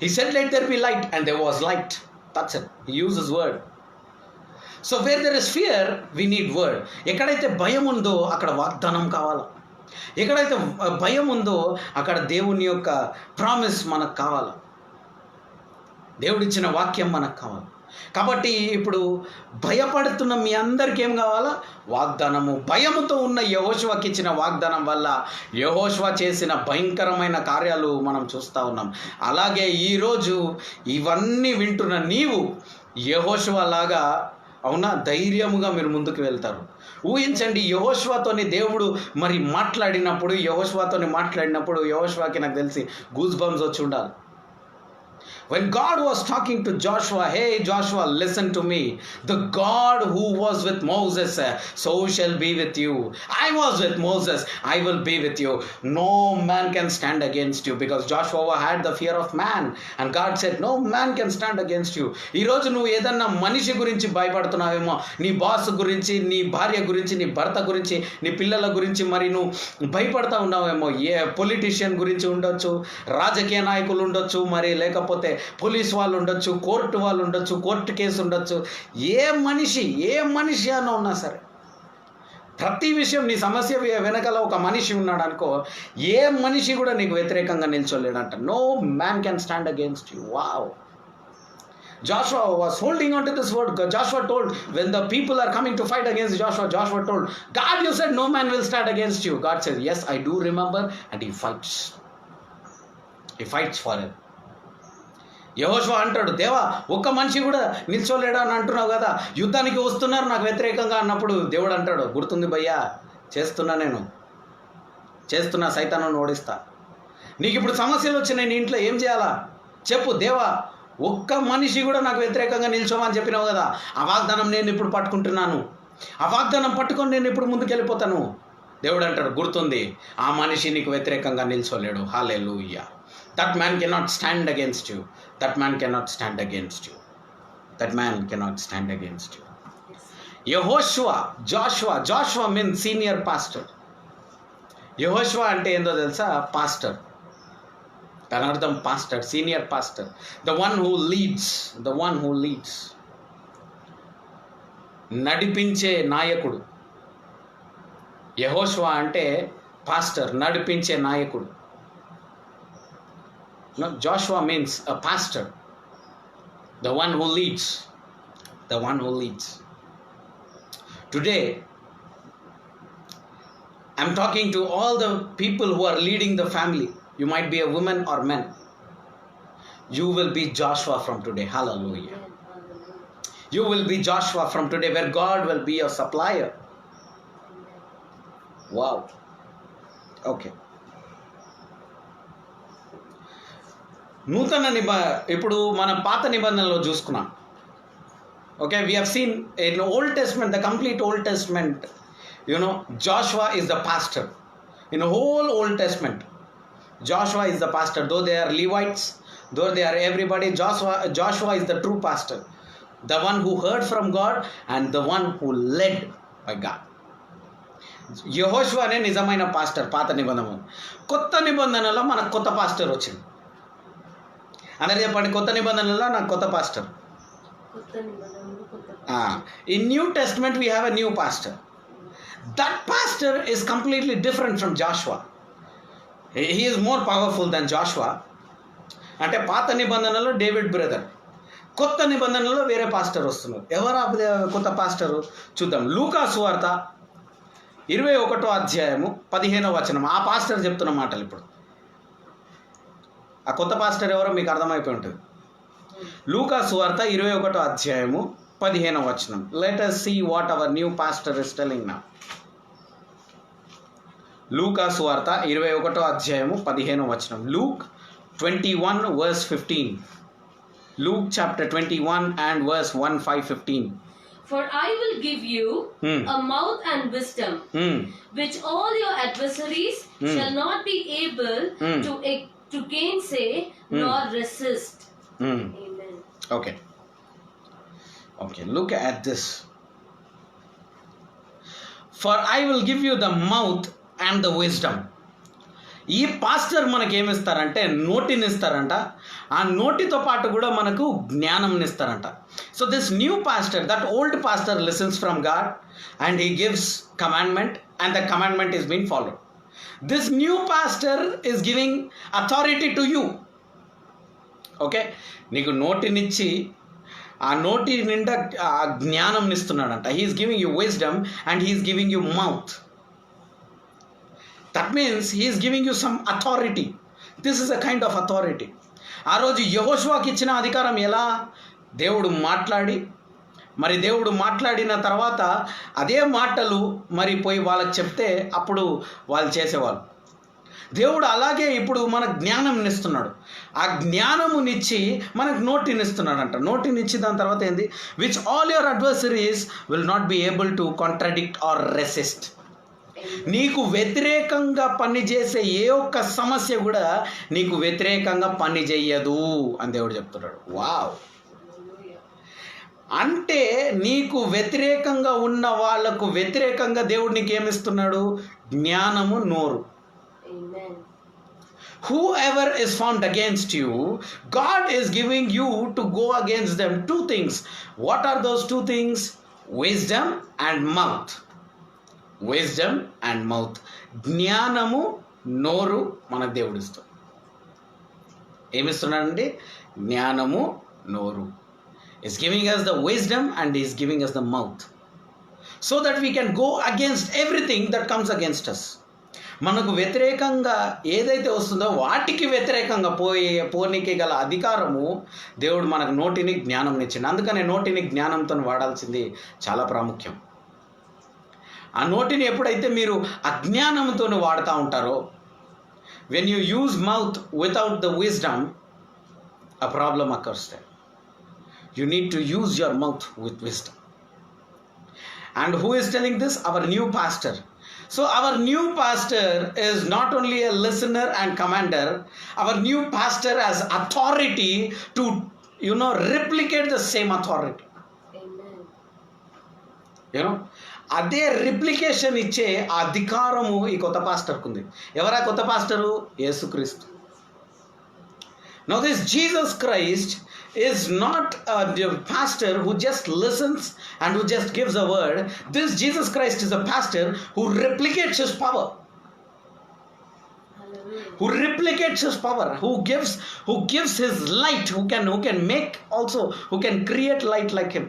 He said, let there be light, and there was light. That's it. He uses word. So where there is fear, we need word. ఎక్కడైతే భయం ఉందో అక్కడ వాగ్దానం కావాలి. ఎక్కడైతే భయం ఉందో అక్కడ దేవుని యొక్క ప్రామిస్ మనకు కావాలి. దేవుడిచ్చిన వాక్యం మనకు కావాలి. కాబట్టి ఇప్పుడు భయపడుతున్న మీ అందరికీ ఏం కావాలా? వాగ్దానము. భయముతో ఉన్న యెహోషువకి ఇచ్చిన వాగ్దానం వల్ల యెహోషువ చేసిన భయంకరమైన కార్యాలు మనం చూస్తూ ఉన్నాం. అలాగే ఈరోజు ఇవన్నీ వింటున్న నీవు యెహోషువ లాగా అవునా ధైర్యముగా మీరు ముందుకు వెళ్తారు. ఊహించండి, యెహోషువతోని దేవుడు మరి మాట్లాడినప్పుడు యెహోషువకి నాకు తెలిసి గూస్ బంప్స్ వచ్చి ఉండాలి. When God was talking to Joshua, hey Joshua, listen to me. The God who was with Moses, so shall be with you. I was with Moses, I will be with you. No man can stand against you, because Joshua had the fear of man. And God said, no man can stand against you. ఈ రోజు నువ్వు ఏదన్నా మనిషి గురించి భయపడుతున్నావేమో, నీ boss గురించి, నీ భార్య గురించి, నీ భర్త గురించి, నీ పిల్లల గురించి మరి నువ్వు భయపడతా ఉన్నావేమో. ఏ పొలిటీషియన్ గురించి ఉండొచ్చు, రాజకీయ నాయకులు ఉండొచ్చు, మరి లేకపోతే పోలీస్ వాళ్ళు ఉండొచ్చు, కోర్టు వాళ్ళు ఉండొచ్చు, కోర్టు కేసు ఉండొచ్చు. ఏ మనిషి అన్న ఉన్నా సరే, ప్రతి విషయం నీ సమస్య వెనకాల ఒక మనిషి ఉన్నాడు అనుకో, ఏ మనిషి కూడా నీకు వ్యతిరేకంగా నిల్చోలేడంట. No man can stand against you. Wow. Joshua was holding on to this word. Joshua told, when the people are coming to fight against Joshua told, God, you said no man will stand against you. God says, yes, I do remember, and he fights for it. యెహోషువ అంటాడు, దేవా ఒక్క మనిషి కూడా నిల్చోలేడా అని అంటున్నావు కదా, యుద్ధానికి వస్తున్నారు నాకు వ్యతిరేకంగా అన్నప్పుడు దేవుడు అంటాడు, గుర్తుంది భయ్యా, చేస్తున్నా సైతాను ఓడిస్తా. నీకు ఇప్పుడు సమస్యలు వచ్చినాయి, నీ ఇంట్లో ఏం చేయాలా చెప్పు, దేవా ఒక్క మనిషి కూడా నాకు వ్యతిరేకంగా నిల్చోమని చెప్పినావు కదా, ఆ వాగ్దానం నేను ఇప్పుడు పట్టుకుంటున్నాను, ఆ వాగ్దానం పట్టుకొని నేను ఇప్పుడు ముందుకు వెళ్ళిపోతాను. దేవుడు అంటాడు, గుర్తుంది, ఆ మనిషి నీకు వ్యతిరేకంగా నిల్చోలేడు. హల్లెలూయా. That man cannot stand against you. That man cannot stand against you. That man cannot stand against you. Joshua means senior pastor. Yehoshua ante endo telsa? Pastor. Tanardam pastor, senior pastor. The one who leads. నడిపించే నాయకుడు. యెహోషువ అంటే pastor, నడిపించే నాయకుడు. No, Joshua means a pastor, the one who leads. Today, I'm talking to all the people who are leading the family. You might be a woman or man. You will be Joshua from today. Hallelujah. You will be Joshua from today, where God will be your supplier. Wow. Okay. ఇప్పుడు మనం పాత నిబంధనలో చూసుకున్నాం. Okay, we have seen in old testament, the complete old testament, Joshua is the pastor. In the whole Old Testament, Joshua is the pastor. Though they are Levites, though they are everybody, Joshua is the true pastor. The one who heard from God and the one who led by God. యెహోషువనే నిజమైన pastor పాత నిబంధన. కొత్త నిబంధనలో మనకు కొత్త pastor వచ్చింది. అందరు చెప్పండి, కొత్త నిబంధనలో నాకు కొత్త pastor. In New Testament we have a new pastor. That pastor is completely different from Joshua. He is more powerful than Joshua. అంటే పాత నిబంధనలో డేవిడ్ బ్రదర్, కొత్త నిబంధనలో వేరే పాస్టర్ వస్తున్నారు. ఎవరు కొత్త పాస్టరు చూద్దాం. లూకా సువార్త 21వ అధ్యాయము 15వ వచనం. ఆ పాస్టర్ చెప్తున్న మాటలు ఇప్పుడు. ఆ కొత్త పాస్టర్ ఎవరో మీకు అర్థమైపోయి ఉంటుంది. లూకా సువార్త 21వ అధ్యాయము 15వ వచనం. Let us see what our new pastor is telling now. లూకా సువార్త 21వ అధ్యాయము 15వ వచనం. Luke 21 verse 15. Luke chapter 21 and verse 1-15. For I will give you a mouth and wisdom, which all your adversaries shall not be able to gainsay nor resist. Amen. Okay, look at this. For I will give you the mouth and the wisdom. ఈ pastor మనకి ఏమిస్తారంటే నోటిని ఇస్తారంట, ఆ నోటితో పాటు కూడా మనకు జ్ఞానం ఇస్తారంట. So this new pastor, that old pastor listens from God and he gives commandment and the commandment is been followed. This new pastor is giving authority to you. Okay, నీకు నోటినిచ్చి ఆ నోటి నిండా ఆ జ్ఞానం ఇస్తున్నాడంట. He is giving you wisdom and he is giving you mouth. That means he is giving you some authority. This is a kind of authority. ఆ రోజు యెహోషువకి ఇచ్చిన అధికారం ఎలా? దేవుడు మాట్లాడిన తర్వాత అదే మాటలు మరి పోయి వాళ్ళకి చెప్తే అప్పుడు వాళ్ళు చేసేవాళ్ళు. దేవుడు అలాగే ఇప్పుడు మనకు జ్ఞానంనిస్తున్నాడు. ఆ జ్ఞానమునిచ్చి మనకు నోటినిస్తున్నాడంట. నోటినిచ్చి దాని తర్వాత ఏంది? Which all your adversaries will not be able to contradict or resist. నీకు వ్యతిరేకంగా పనిచేసే ఏ ఒక్క సమస్య కూడా నీకు వ్యతిరేకంగా పని చెయ్యదు అని దేవుడు చెప్తున్నాడు. వావ్! అంటే నీకు వ్యతిరేకంగా ఉన్న వాళ్ళకు వ్యతిరేకంగా దేవుడు నీకు ఏమిస్తున్నాడు? జ్ఞానము, నోరు. Whoever is found against you, God is giving you to go against them. Two things. What are those two things? Wisdom and mouth. Wisdom and mouth. జ్ఞానము, నోరు మనకు దేవుడు ఇస్తాడు. ఏమిస్తున్నాడండి? జ్ఞానము, నోరు. Is giving us the wisdom and is giving us the mouth, so that we can go against everything that comes against us. మనకు వ్యతిరేకంగా ఏదైతే వస్తుందో వాటికి వ్యతిరేకంగా పోనీకి గల అధికారము దేవుడు మనకు నోటిని జ్ఞానం ఇచ్చింది. అందుకనే నోటిని జ్ఞానంతో వాడాల్సింది చాలా ప్రాముఖ్యం. ఆ నోటిని ఎప్పుడైతే మీరు అజ్ఞానంతో వాడుతూ ఉంటారో, when you use mouth without the wisdom, a problem occurs there. You need to use your mouth with wisdom. And who is telling this? Our new pastor. So our new pastor is not only a listener and commander. Our new pastor has authority to, replicate the same authority. Amen. అదే replication ఇచ్చే అధికారము ఈ కొత్త పాస్టర్కు ఉంది. ఎవరా కొత్త pastor? యేసుక్రీస్తు. Now this Jesus Christ is not a pastor who just listens and who just gives a word. This Jesus Christ is a pastor who replicates his power. Who replicates his power, who gives his light, who can make also, who can create light like him.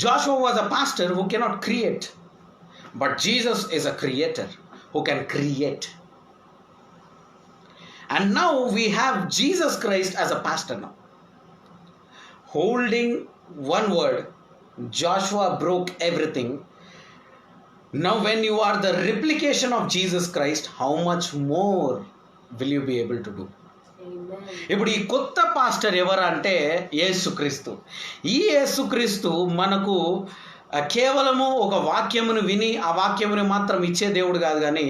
Joshua was a pastor who cannot create, but Jesus is a creator who can create. And now we have Jesus Christ as a pastor now. Holding one word, Joshua broke everything. Now when you are the replication of Jesus Christ, how much more will you be able to do? ఇప్పుడు ఈ కొత్త pastor ఎవరు అంటే యేసుక్రీస్తు. ఈ యేసుక్రీస్తు మనకు కేవలము ఒక వాక్యమును విని ఆ వాక్యముని మాత్రం ఇచ్చే దేవుడు కాదు, కానీ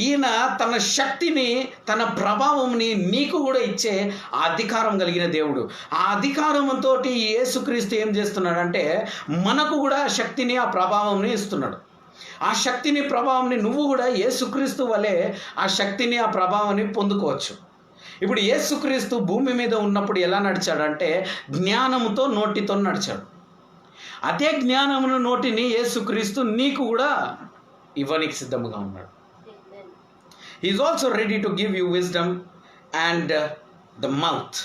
ఈయన తన శక్తిని, తన ప్రభావంని నీకు కూడా ఇచ్చే అధికారం కలిగిన దేవుడు. ఆ అధికారంతో యేసుక్రీస్తు ఏం చేస్తున్నాడంటే మనకు కూడా శక్తిని, ఆ ప్రభావంని ఇస్తున్నాడు. ఆ శక్తిని, ప్రభావంని నువ్వు కూడా యేసుక్రీస్తు వలె ఆ శక్తిని, ఆ ప్రభావాన్ని పొందుకోవచ్చు. ఇప్పుడు యేసుక్రీస్తు భూమి మీద ఉన్నప్పుడు ఎలా నడిచాడంటే జ్ఞానముతో, నోటితో నడిచాడు. అదే జ్ఞానమును, నోటిని యేసుక్రీస్తు నీకు కూడా ఇవ్వడానికి సిద్ధముగా ఉన్నాడు. He is also ready to give you wisdom and the mouth.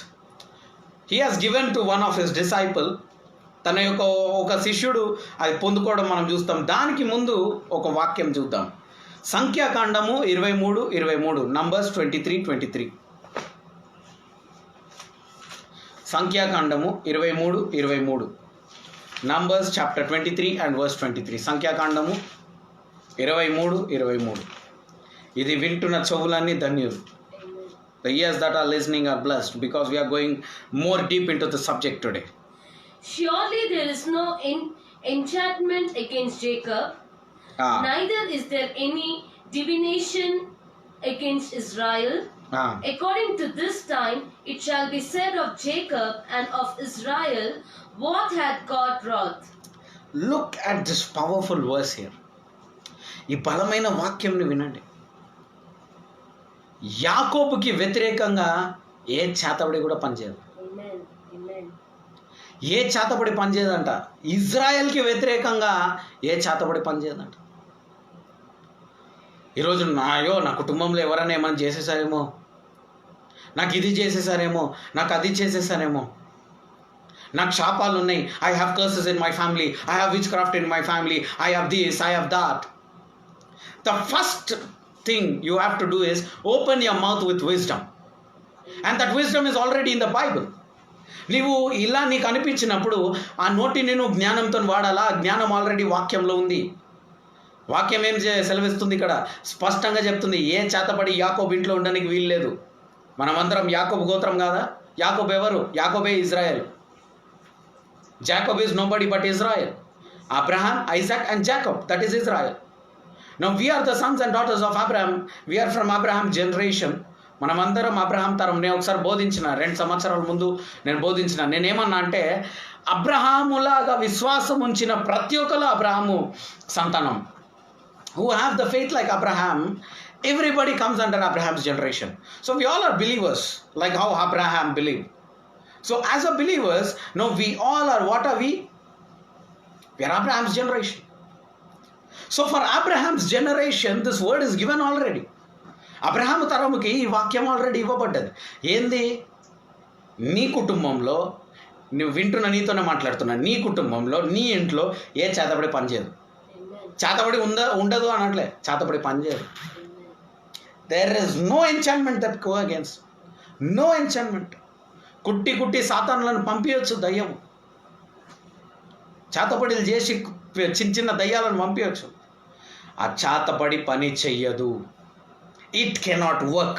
He has given to one of his disciples. తన యొక్క ఒక శిష్యుడు అది పొందుకోవడం మనం చూస్తాం. దానికి ముందు ఒక వాక్యం చూద్దాం. సంఖ్యాకాండము 23:23, నంబర్స్ 23:23. సంఖ్యాకాండము 23:23, నంబర్స్ చాప్టర్ 23 అండ్ వర్స్ 23. సంఖ్యాకాండము 23:23. ఇది వింటున్న చెవులన్నీ ధన్యులు. The ears that are listening are blessed, because we are going more deep into the subject today. Surely there is no enchantment against Jacob, neither is there any divination against Israel. According to this time it shall be said of Jacob and of Israel, what hath God wrought? Look at this powerful verse here. ఈ బలమైన వాక్యంని వినండి. యాకోబుకి వ్యతిరేకంగా ఏ చేతబడి కూడా పనిచేయదు. ఏ చేతబడి పనిచేయదంట. ఇజ్రాయెల్కి వ్యతిరేకంగా ఏ చేతబడి పనిచేయదంట. ఈరోజు నా కుటుంబంలో ఎవరైనా ఏమైనా చేసేసారేమో, నాకు ఇది చేసేసారేమో, నాకు అది చేసేసారేమో, నాకు శాపాలు ఉన్నాయి, I have curses in my family, I have which craft in my family, I have this, I have that. The first thing you have to do is open your mouth with wisdom, and that wisdom is already in the Bible. నీవు ఇలా నీకు అనిపించినప్పుడు ఆ నోటిని నువ్వు జ్ఞానంతో వాడాలా. ఆ జ్ఞానం ఆల్రెడీ వాక్యంలో ఉంది. వాక్యం ఏం సెలవిస్తుంది ఇక్కడ? స్పష్టంగా చెప్తుంది, ఏ చేతపడి యాకోబు ఇంట్లో ఉండడానికి వీలు లేదు. మనమందరం యాకోబు గోత్రం కాదా? యాకోబు ఎవరు? యాకోబే Israel. Jacob is nobody but Israel. Abraham, Isaac and Jacob, that is Israel. Now we are the sons and daughters of Abraham. We are from Abraham generation. మనమందరం అబ్రహాం తరం. నేను ఒకసారి బోధించిన, 2 సంవత్సరాల ముందు నేను బోధించిన. నేనేమన్నా అంటే, అబ్రహాములాగా విశ్వాసం ఉంచిన ప్రతి ఒక్కరు అబ్రహాము సంతానం. Who have the faith like Abraham, everybody comes under Abraham's generation. So we all are believers, like how Abraham believed. So as a believers, no, we all are, what are we? We are Abraham's generation. So for Abraham's generation, this word is given already. Abraham తరముకి ఈ వాక్యం already ఇవ్వబడ్డది. ఏంది? నీ కుటుంబంలో, నువ్వు వింటున్న నీతోనే మాట్లాడుతున్నా, నీ కుటుంబంలో నీ ఇంట్లో ఏ చేతబడి పనిచేయదు. చేతబడి ఉండదు అనట్లే, చేతబడి పనిచేయదు. There is no enchantment that go against, no enchantment. కుట్టి సాతానులను పంపించచ్చు దయ్యం. చేతబడిలు చేసి చిన్న దయ్యాలను పంపించచ్చు. ఆ చేతబడి పని చెయ్యదు. It cannot work.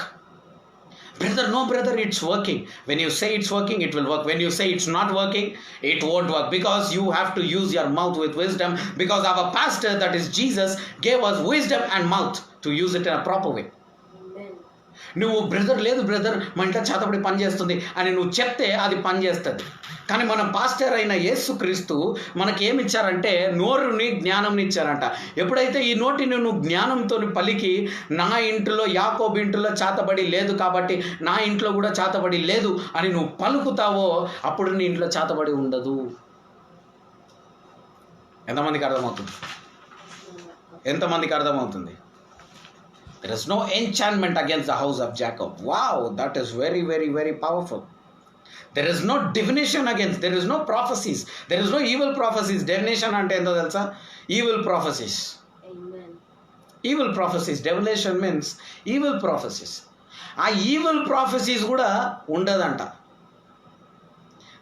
Brother, no brother, it's working. When you say it's working, it will work. When you say it's not working, it won't work, because you have to use your mouth with wisdom, because our pastor, that is Jesus, gave us wisdom and mouth to use it in a proper way. నువ్వు brother లేదు brother మా ఇంట్లో చేతబడి పని చేస్తుంది అని నువ్వు చెప్తే అది పని చేస్తుంది. కానీ మన పాస్టర్ అయిన యేసుక్రీస్తు మనకేమిచ్చారంటే నోరుని జ్ఞానంని ఇచ్చారంట. ఎప్పుడైతే ఈ నోటిని నువ్వు జ్ఞానంతో పలికి, నా ఇంట్లో యాకోబు ఇంట్లో చేతబడి లేదు కాబట్టి నా ఇంట్లో కూడా చేతబడి లేదు అని నువ్వు పలుకుతావో, అప్పుడు నీ ఇంట్లో చేతబడి ఉండదు. ఎంతమందికి అర్థమవుతుంది? ఎంతమందికి అర్థమవుతుంది? There is no enchantment against the house of Jacob. Wow, that is very, very, very powerful. There is no divination against, there is no prophecies, there is no evil prophecies. Divination ante ento telsa? Evil prophecies. Amen. Evil prophecies. Divination means evil prophecies. ఆ evil prophecies కూడా ఉండదంట.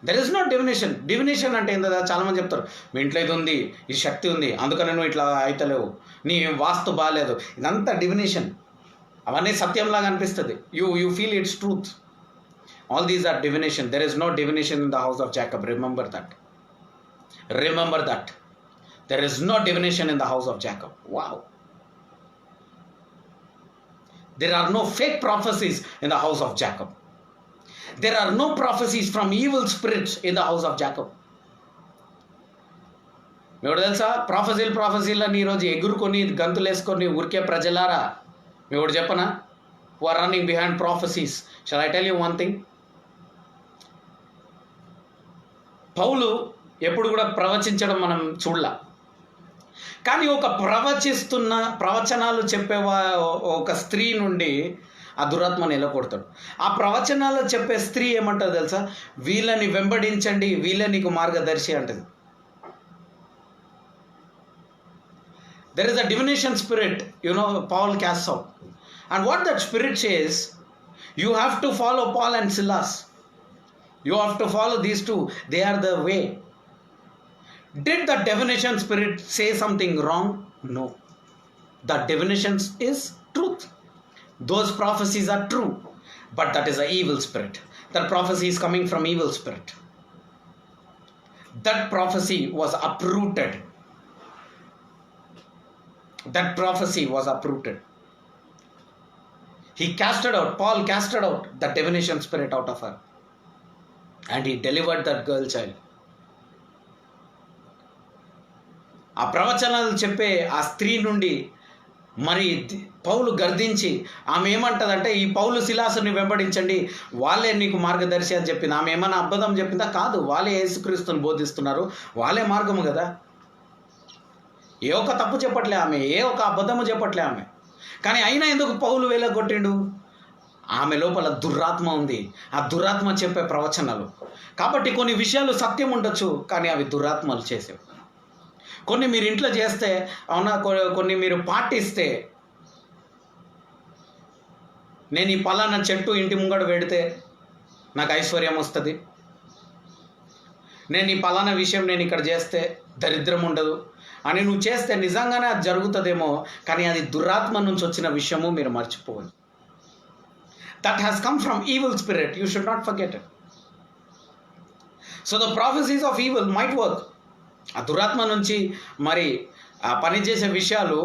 There is no divination. Divination అంటే ఏంటో చాలా మంది చెప్తారు, మీ ఇంట్లో ఇది ఉంది, ఈ శక్తి ఉంది, అందుకని నువ్వు ఇట్లా అయితలేవు, నీ వాస్తు బాగాలేదు. ఇదంతా డివినేషన్. అవన్నీ సత్యంలాగా అనిపిస్తుంది. You feel it's truth. All these are divination. There is no divination in the house of Jacob. Remember that. Remember that. There is no divination in the house of Jacob. Wow. There are no fake prophecies in the house of Jacob. There are no prophecies from evil spirits in the house of Jacob. మీకు తెలుసా, ప్రాఫెసీలని ఈరోజు ఎగురుకొని గంతులేసుకొని ఊరికే ప్రజలారా, మీకు చెప్పనా, who are running behind prophecies. Shall I tell you one thing? పౌలు ఎప్పుడు కూడా ప్రవచించడం మనం చూడలా. కానీ ఒక ప్రవచనాలు చెప్పేవా ఒక స్త్రీ నుండి ఆ దురాత్మను ఎలకొడతాడు. ఆ ప్రవచనాలు చెప్పే స్త్రీ ఏమంటారు తెలుసా? వీళ్ళని వెంబడించండి, వీళ్ళే నీకు మార్గదర్శి అంటది. There is a divination spirit, Paul casts out. And what that spirit says, you have to follow Paul and Silas. You have to follow these two. They are the way. Did the divination spirit say something wrong? No. The divination is truth. Those prophecies are true. But that is an evil spirit. That prophecy is coming from evil spirit. That prophecy was uprooted. That prophecy was uprooted. He casted out, Paul casted out the divination spirit out of her. And he delivered that girl child. ఆ ప్రవచనాలు చెప్పే ఆ స్త్రీ నుండి మరి పౌలు గర్దించి, ఆమె ఏమంటదంటే, ఈ పౌలు శిలాసుని వెంబడించండి, వాళ్ళే నీకు మార్గదర్శి అని చెప్పింది. ఆమె ఏమన్నా అబద్ధం చెప్పిందా? కాదు. వాళ్ళే యేసుక్రీస్తుని బోధిస్తున్నారు, వాళ్ళే మార్గము కదా. ఏ ఒక్క తప్పు చెప్పట్లే ఆమె, ఏ ఒక్క అబద్ధము చెప్పట్లే ఆమె. కానీ అయినా ఎందుకు పౌలు వెళ్ళగొట్టిండు? ఆమె లోపల దురాత్మ ఉంది. ఆ దురాత్మ చెప్పే ప్రవచనాలు. కాబట్టి కొన్ని విషయాలు సత్యం ఉండొచ్చు, కానీ అవి దురాత్మలు చేసేవి. కొన్ని మీరు ఇంట్లో చేస్తే అవునా, కొన్ని మీరు పాటిస్తే, నేను ఈ పలానా చెట్టు ఇంటి ముంగడ పెడితే నాకు ఐశ్వర్యం వస్తుంది, నేను ఈ పలానా విషయం నేను ఇక్కడ చేస్తే దరిద్రం ఉండదు అని నువ్వు చేస్తే నిజంగానే అది జరుగుతుందేమో, కానీ అది దురాత్మ నుంచి వచ్చిన విషయము మీరు మర్చిపోవాలి. That has come from evil spirit. You should not forget it. So the prophecies of evil might work. ఆ దురాత్మ నుంచి మరి ఆ పని చేసే విషయాలు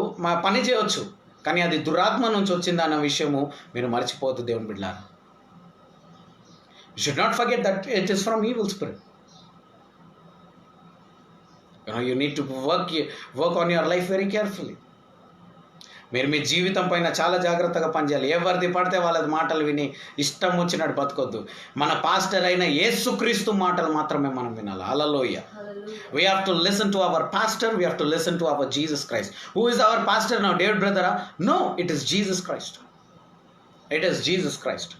పని చేయవచ్చు, కానీ అది దురాత్మ నుంచి వచ్చింది అన్న విషయము మీరు మర్చిపోవద్దు దేవుని బిడ్డలారా. You should not forget that it is from evil spirit. You need to work on your life very carefully. మీరు మీ జీవితం పైన చాలా జాగ్రత్తగా పనిచేయాలి. ఎవరిది పడితే వాళ్ళది మాటలు విని ఇష్టం వచ్చినట్టు బతకొద్దు. మన పాస్టర్ అయిన యేసుక్రీస్తు మాటలు మాత్రమే మనం వినాలి. హల్లెలూయా. We have to listen to our pastor. We have to listen to our Jesus Christ. Who is our pastor now, David brother? No, it is Jesus Christ. It is Jesus Christ.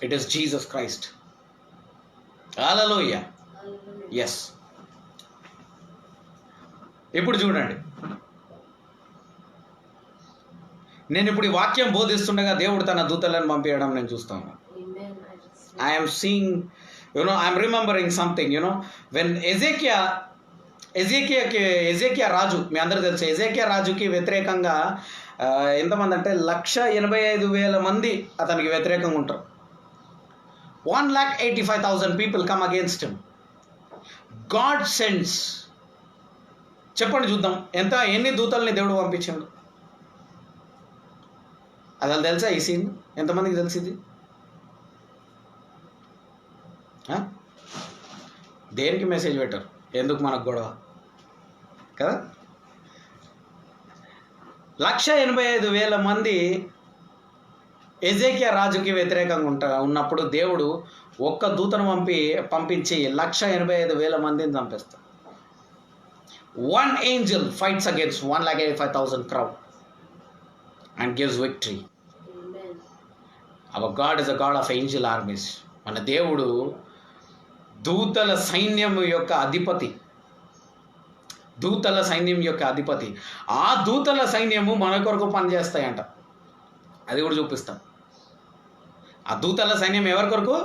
It is Jesus Christ. Hallelujah. Yes. ఇప్పుడు చూడండి, నేను ఇప్పుడు ఈ వాక్యం బోధిస్తుండగా దేవుడు తన దూతలను పంపించడం నేను చూస్తాను. I'm seeing, I'm remembering something. When ఎజేకియా రాజు, మీ అందరూ తెలుసు, ఎజేకియా రాజుకి వ్యతిరేకంగా ఎంతమంది అంటే 185,000 మంది అతనికి వ్యతిరేకంగా ఉంటారు. 185,000 people come against him. God sends, చెప్పండి చూద్దాం, ఎన్ని దూతల్ని దేవుడు పంపించాడు? అసలు తెలుసా ఈ సీన్? ఎంతమందికి తెలిసింది? దేనికి మెసేజ్ పెట్టారు? ఎందుకు మనకు గొడవ కదా? 185,000 మంది ఎజేకియా రాజుకి వ్యతిరేకంగా ఉన్నప్పుడు దేవుడు ఒక్క దూతను పంపించి 185,000 మందిని చంపేస్తాడు. One angel fights against 185,000 crowd and gives victory. Amen. Our God is a God of angel armies. మన దేవుడు దూతల సైన్యం యొక్క అధిపతి. దూతల సైన్యం యొక్క అధిపతి. ఆ దూతల సైన్యము మన కొరకు పనిచేస్తాయంట. అది కూడా చూపిస్తాం. ఆ దూతల సైన్యం ఎవరి కొరకు?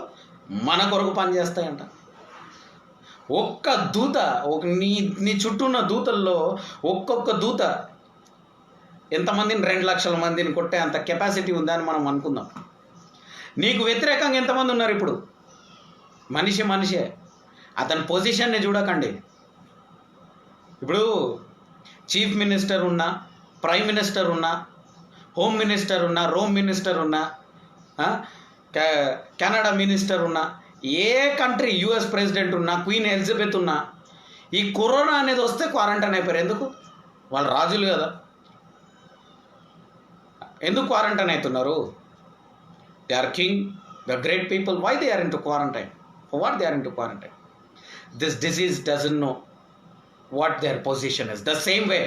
మన కొరకు పనిచేస్తాయంట. ఒక్క దూత, నీ చుట్టూ ఉన్న దూతల్లో ఒక్కొక్క దూత ఎంతమందిని, 2 లక్షల మందిని కొట్టే అంత కెపాసిటీ ఉందని మనం అనుకుందాం. నీకు వ్యతిరేకంగా ఎంతమంది ఉన్నారు ఇప్పుడు? మనిషే. అతని పొజిషన్ని చూడకండి. ఇప్పుడు చీఫ్ మినిస్టర్ ఉన్నా, ప్రైమ్ మినిస్టర్ ఉన్నా, హోమ్ మినిస్టర్ ఉన్నా, రోమ్ మినిస్టర్ ఉన్నా, కెనడా మినిస్టర్ ఉన్నా, ఏ కంట్రీ యుఎస్ ప్రెసిడెంట్ ఉన్నా, క్వీన్ ఎలిజబెత్ ఉన్నా, ఈ కరోనా అనేది వస్తే క్వారంటైన్ అయిపోయారు. ఎందుకు? వాళ్ళు రాజులు కదా. ఎందుకు క్వారంటైన్ అవుతున్నారు? They are king, the great people. Why they are into quarantine? For what they are into quarantine? This disease doesn't know what their position is. The same way,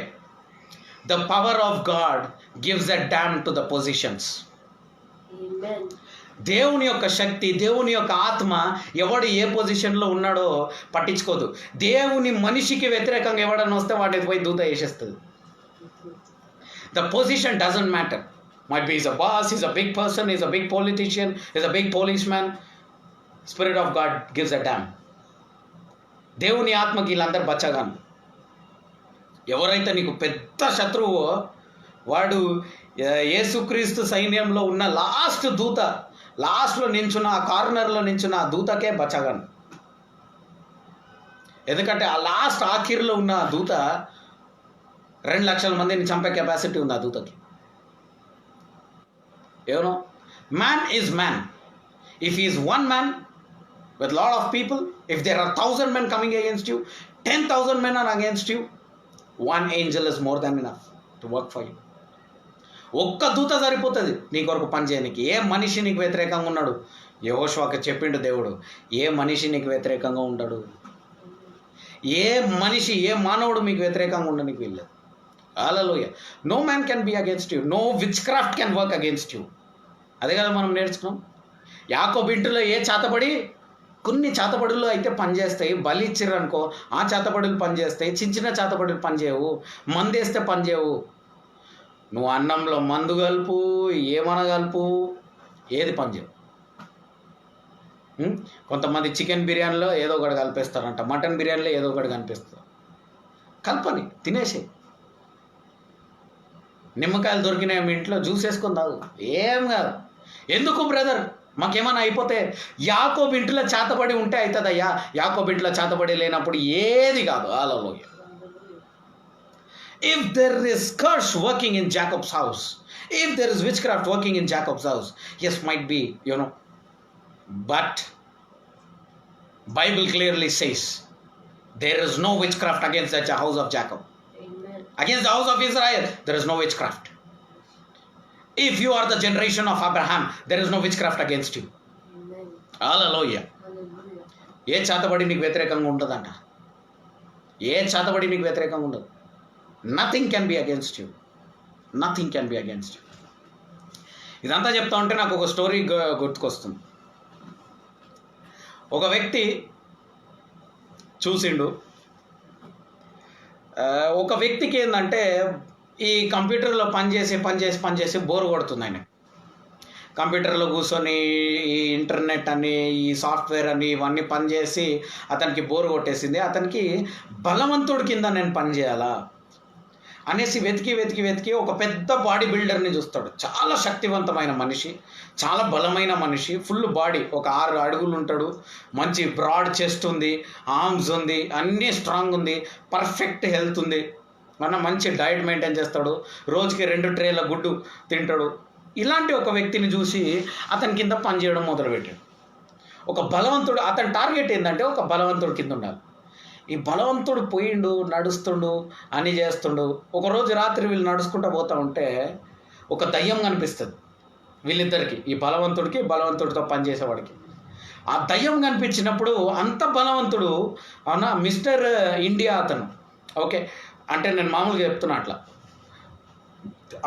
the power of God gives a damn to the positions. Amen. దేవుని యొక్క శక్తి, దేవుని యొక్క ఆత్మ ఎవడు ఏ పొజిషన్లో ఉన్నాడో పట్టించుకోదు. దేవుని మనిషికి వ్యతిరేకంగా ఎవడన్నా వస్తే వాటికి పోయి దూత వేసేస్తుంది. The position doesn't matter. Might be he's a boss, he's a big person, he's a big politician, he's a big policeman. Spirit of God gives a damn. దేవుని ఆత్మకి వీళ్ళందరూ బచ్చగాను. ఎవరైతే నీకు పెద్ద శత్రువో వాడు యేసుక్రీస్తు సైన్యంలో ఉన్న లాస్ట్ దూత, లాస్ట్లో నించున్న ఆ కార్నర్లో నించున్న ఆ దూతకే బచ్చగాను. ఎందుకంటే ఆ లాస్ట్ ఆఖిర్లో ఉన్న ఆ దూత 2 లక్షల మందిని చంపే కెపాసిటీ ఉంది ఆ దూతకి. ఏమో, man is man. If is one man with lot of people, if there are 1,000 men coming against you, 10,000 men are against you, one angel is more than enough to work for you. ఒక్క దూత సరిపోతుంది నీ కొరకు పని చేయడానికి. ఏ మనిషి నీకు వ్యతిరేకంగా ఉన్నాడు? యెహోషువకి చెప్పిండు దేవుడు, ఏ మనిషి నీకు వ్యతిరేకంగా ఉండడు. ఏ మనిషి, ఏ మానవుడు మీకు వ్యతిరేకంగా ఉండడానికి వీల్లేదు. హల్లెలూయా. No man can be against you. No witchcraft can work against you. అదే కదా మనం నేర్చుకున్నాం. యాకోబు ఇంటిలో ఏ చేతబడి, కొన్ని చేతబడులు అయితే పనిచేస్తాయి. బలి ఇచ్చిర్రు అనుకో, ఆ చేతబడులు పనిచేస్తాయి. చిన్న చిన్న చేతబడులు పనిచేయవు. మందేస్తే పనిచేయవు. నువ్వు అన్నంలో మందు కలుపు, ఏమన కలుపు, ఏది పనిచేయవు. కొంతమంది చికెన్ బిర్యానీలో ఏదో ఒకటి కలిపేస్తారంట, మటన్ బిర్యానీలో ఏదో ఒకటి కనిపిస్తారు. కల్పని తినేసే. నిమ్మకాయలు దొరికినాయి మీ ఇంట్లో, జ్యూస్ వేసుకొని తాగు, ఏం కాదు. ఎందుకు బ్రదర్ మాకేమైనా అయిపోతే? యాకోబు ఇంట్లో చేతబడి ఉంటే అవుతుందయ్యా. యాకోబు ఇంట్లో చేతబడి లేనప్పుడు ఏది కాదు. హల్లెలూయా. If there is curse working in Jacob's house, if there is witchcraft working in Jacob's house, yes, might be, but Bible clearly says there is no witchcraft against the house of Jacob. Amen. Against the house of Israel, there is no witchcraft. If you are the generation of Abraham, there is no witchcraft against you. Amen. Hallelujah. Hallelujah. ఏ చేతబడి నీకు వ్యతిరేకంగా ఉండదంట. ఏ చేతబడి నీకు వ్యతిరేకంగా ఉండదు. Nothing can be against you. Nothing can be against you. ఇదంతా చెప్తా ఉంటే నాకు ఒక స్టోరీ గుర్తుకొస్తుంది. ఒక వ్యక్తి చూసిండు, ఒక వ్యక్తికి ఏంటంటే ఈ కంప్యూటర్లో పనిచేసి బోర్ కొడుతుంది ఆయన. కంప్యూటర్లో కూర్చొని ఈ ఇంటర్నెట్ అని, ఈ సాఫ్ట్వేర్ అని, ఇవన్నీ పనిచేసి అతనికి బోర్ కొట్టేసింది. అతనికి బలవంతుడి కింద నేను పని చేయాలా అనేసి వెతికి ఒక పెద్ద బాడీ బిల్డర్ని చూస్తాడు. చాలా శక్తివంతమైన మనిషి, చాలా బలమైన మనిషి, ఫుల్ బాడీ, ఒక 6 అడుగులు ఉంటాడు, మంచి బ్రాడ్ చెస్ట్ ఉంది, ఆర్మ్స్ ఉంది, అన్నీ స్ట్రాంగ్ ఉంది, పర్ఫెక్ట్ హెల్త్ ఉంది, మంచి డైట్ మెయింటైన్ చేస్తాడు, రోజుకి 2 ట్రేల గుడ్డు తింటాడు. ఇలాంటి ఒక వ్యక్తిని చూసి అతని కింద పనిచేయడం మొదలుపెట్టాడు. ఒక బలవంతుడు, అతని టార్గెట్ ఏంటంటే ఒక బలవంతుడు కింద ఉండాలి. ఈ బలవంతుడు పోయిండు, నడుస్తుండు, అని చేస్తుండు. ఒకరోజు రాత్రి వీళ్ళు నడుచుకుంటూ పోతూ ఉంటే ఒక దయ్యం కనిపిస్తుంది వీళ్ళిద్దరికి, ఈ బలవంతుడితో పనిచేసేవాడికి. ఆ దయ్యం కనిపించినప్పుడు అంత బలవంతుడు, అవునా, మిస్టర్ ఇండియా అతను, ఓకే అంటే నేను మామూలుగా చెప్తున్నా, అట్లా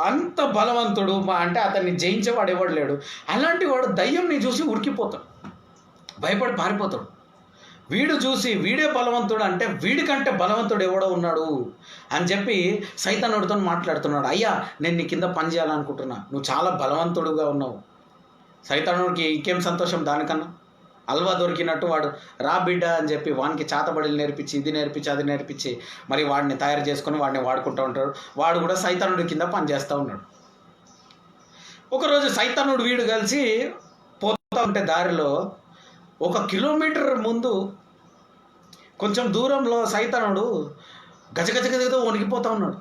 అంత బలవంతుడు, అంటే అతన్ని జయించేవాడు ఎవడు లేడు. అలాంటి వాడు దయ్యంని చూసి ఉరికిపోతాడు, భయపడి పారిపోతాడు. వీడు చూసి వీడే బలవంతుడు అంటే వీడికంటే బలవంతుడు ఎవడో ఉన్నాడు అని చెప్పి సైతానుడితో మాట్లాడుతున్నాడు. అయ్యా, నేను నీ కింద పని చేయాలనుకుంటున్నా, నువ్వు చాలా బలవంతుడుగా ఉన్నావు. సైతానుడికి ఇంకేం సంతోషం దానికన్నా. అల్వా దొరికినట్టు వాడు రా బిడ్డ అని చెప్పి వానికి చాతబడులు నేర్పించి, ఇది నేర్పించి, అది నేర్పించి, మరి వాడిని తయారు చేసుకొని వాడిని వాడుకుంటూ ఉంటాడు. వాడు కూడా సైతానుడి కింద పనిచేస్తూ ఉన్నాడు. ఒకరోజు సైతానుడు వీడు కలిసి పోతూ ఉంటే దారిలో 1 కిలోమీటర్ ముందు కొంచెం దూరంలో సైతానుడు గజగజగజతో వణికిపోతూ ఉన్నాడు.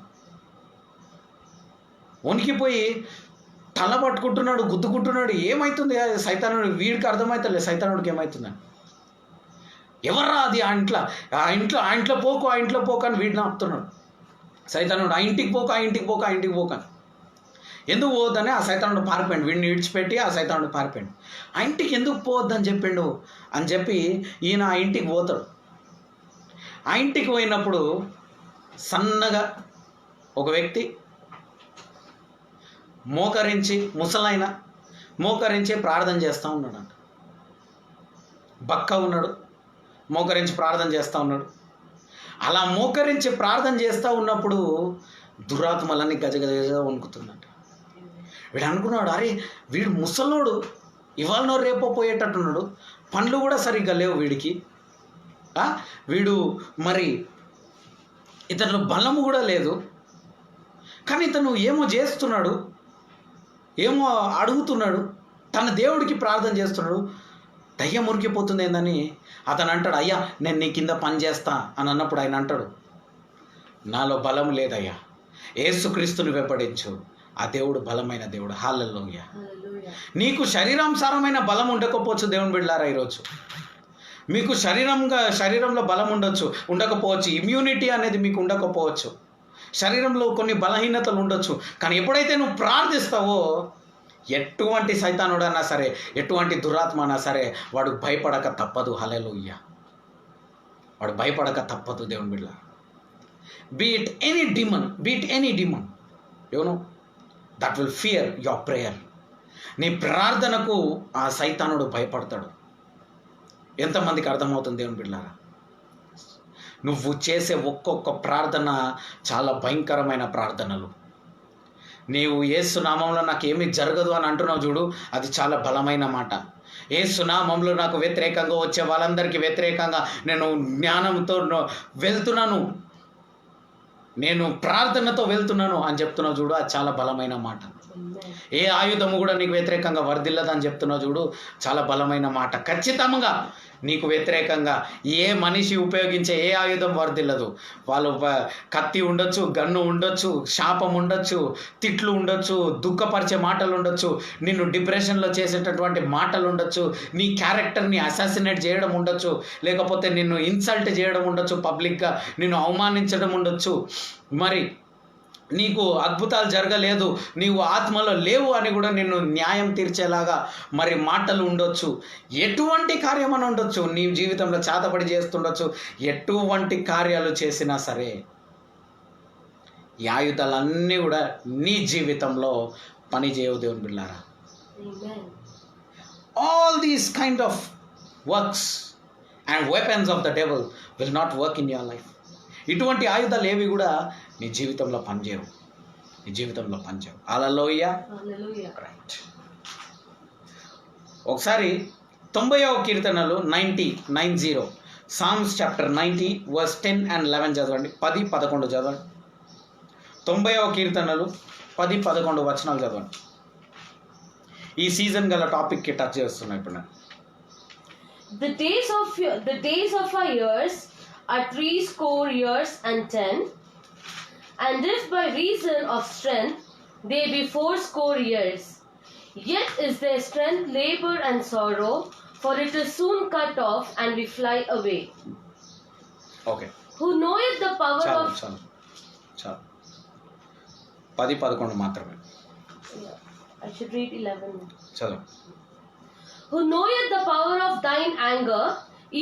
వణికిపోయి తల పట్టుకుంటున్నాడు, గుద్దుకుంటున్నాడు. ఏమవుతుంది సైతానుడు? వీడికి అర్థమవుతలేదు సైతానుడికి ఏమవుతుందని. ఎవర్రా అది? ఆ ఇంట్లో పోకు అని వీడిని ఆపుతున్నాడు సైతానుడు. ఆ ఇంటికి పోకు అని. ఎందుకు పోవద్దని ఆ సైతానుడు పారిపోయాడు. వీడిని విడిచిపెట్టి ఆ సైతానుడు పారిపోయాడు. ఆ ఇంటికి ఎందుకు పోవద్దని చెప్పిండు అని చెప్పి ఈయన ఆ ఇంటికి పోతాడు. ఆ ఇంటికి పోయినప్పుడు సన్నగా ఒక వ్యక్తి ముసలైన మోకరించి ప్రార్థన చేస్తూ ఉన్నాడు. బక్క ఉన్నాడు, మోకరించి ప్రార్థన చేస్తూ ఉన్నాడు. అలా మోకరించి ప్రార్థన చేస్తూ ఉన్నప్పుడు దురాత్మలన్నీ గజగజగా వణుకుతుందంట. వీడు అనుకున్నాడు, అరే వీడు ముసలోడు, ఇవాళనో రేపో పోయేటట్టున్నాడు, పండ్లు కూడా సరిగ్గా లేవు వీడికి, వీడు మరి ఇతను బలము కూడా లేదు, కానీ ఇతను ఏమో చేస్తున్నాడు, ఏమో అడుగుతున్నాడు, తన దేవుడికి ప్రార్థన చేస్తున్నాడు. దయ్యం మురికిపోతుంది ఏందని అతను అంటాడు, అయ్యా నేను నీ కింద పని చేస్తా అని అన్నప్పుడు ఆయన అంటాడు, నాలో బలం లేదయ్యా, యేసుక్రీస్తుని వెంబడించు, ఆ దేవుడు బలమైన దేవుడు. హల్లెలూయా. నీకు శరీరానుసారమైన బలం ఉండకపోవచ్చు దేవుని బిడ్డలారా. ఈరోజు మీకు శరీరంలో బలం ఉండకపోవచ్చు, ఇమ్యూనిటీ అనేది మీకు ఉండకపోవచ్చు, శరీరంలో కొన్ని బలహీనతలు ఉండొచ్చు. కానీ ఎప్పుడైతే నువ్వు ప్రార్థిస్తావో ఎటువంటి సైతానుడన్నా సరే, ఎటువంటి దురాత్మ అన్నా సరే, వాడు భయపడక తప్పదు. హల్లెలూయా. వాడు భయపడక తప్పదు దేవుని బిడ్డ. Beat any demon, that will fear your prayer. నీ ప్రార్థనకు ఆ సైతానుడు భయపడతాడు. ఎంతమందికి అర్థమవుతుంది దేవుని బిడ్డలారా? నువ్వు చేసే ఒక్కొక్క ప్రార్థన చాలా భయంకరమైన ప్రార్థనలు. నీవు యేసు నామంలో నాకేమీ జరగదు అని అంటున్నావు చూడు, అది చాలా బలమైన మాట. యేసు నామంలో నాకు వ్యతిరేకంగా వచ్చే వాళ్ళందరికీ వ్యతిరేకంగా నేను జ్ఞానంతో వెళ్తున్నాను, నేను ప్రార్థనతో వెళ్తున్నాను అని చెప్తున్నావు చూడు, అది చాలా బలమైన మాట. ఏ ఆయుధము కూడా నీకు వ్యతిరేకంగా వర్ధిల్లదని చెప్తున్నావు చూడు, చాలా బలమైన మాట. ఖచ్చితంగా నీకు వ్యతిరేకంగా ఏ మనిషి ఉపయోగించే ఏ ఆయుధం వర్ధిల్లదు. వాళ్ళు కత్తి ఉండొచ్చు, గన్ను ఉండొచ్చు, శాపం ఉండొచ్చు, తిట్లు ఉండొచ్చు, దుఃఖపరిచే మాటలు ఉండొచ్చు, నిన్ను డిప్రెషన్లో చేసేటటువంటి మాటలు ఉండొచ్చు, నీ క్యారెక్టర్ని అసాసినేట్ చేయడం ఉండొచ్చు, లేకపోతే నిన్ను ఇన్సల్ట్ చేయడం ఉండొచ్చు, పబ్లిక్గా నిన్ను అవమానించడం ఉండొచ్చు, మరి నీకు అద్భుతాలు జరగలేదు, నీవు ఆత్మలో లేవు అని కూడా నిన్ను న్యాయం తీర్చేలాగా మరి మాటలు ఉండొచ్చు. ఎటువంటి కార్యం అని ఉండొచ్చు, నీ జీవితంలో చేతబడి చేస్తుండొచ్చు. ఎటువంటి కార్యాలు చేసినా సరే ఈ ఆయుధాలన్నీ కూడా నీ జీవితంలో పని చేయవు దేవుని బిడ్డలారా. All these kind of works and weapons of the devil will not work in your life. ఇటువంటి ఆయుధాలు ఏవి కూడా నీ జీవితంలో పనిచేయవు, నీ జీవితంలో పనిచేయవు. హల్లెలూయా. రైట్. ఒకసారి 90వ కీర్తనలు 90 సామ్స్ చాప్టర్ 90 వర్స్ 10 and 11 చదవండి. 10-11 చదవండి. 90వ కీర్తనలు 10-11 వచనాలు చదవండి. ఈ సీజన్ గల టాపిక్కి టచ్ చేస్తున్నా ఇప్పుడు నేను. The days of our years are 70 years and 10, and if by reason of strength they be 80 years, yet is their strength labor and sorrow, for it is soon cut off and we fly away. Okay. Who knoweth the power of... చాలు 10-11 మాత్రమే. I should read 11. చదువు. Who knoweth the power of thine anger,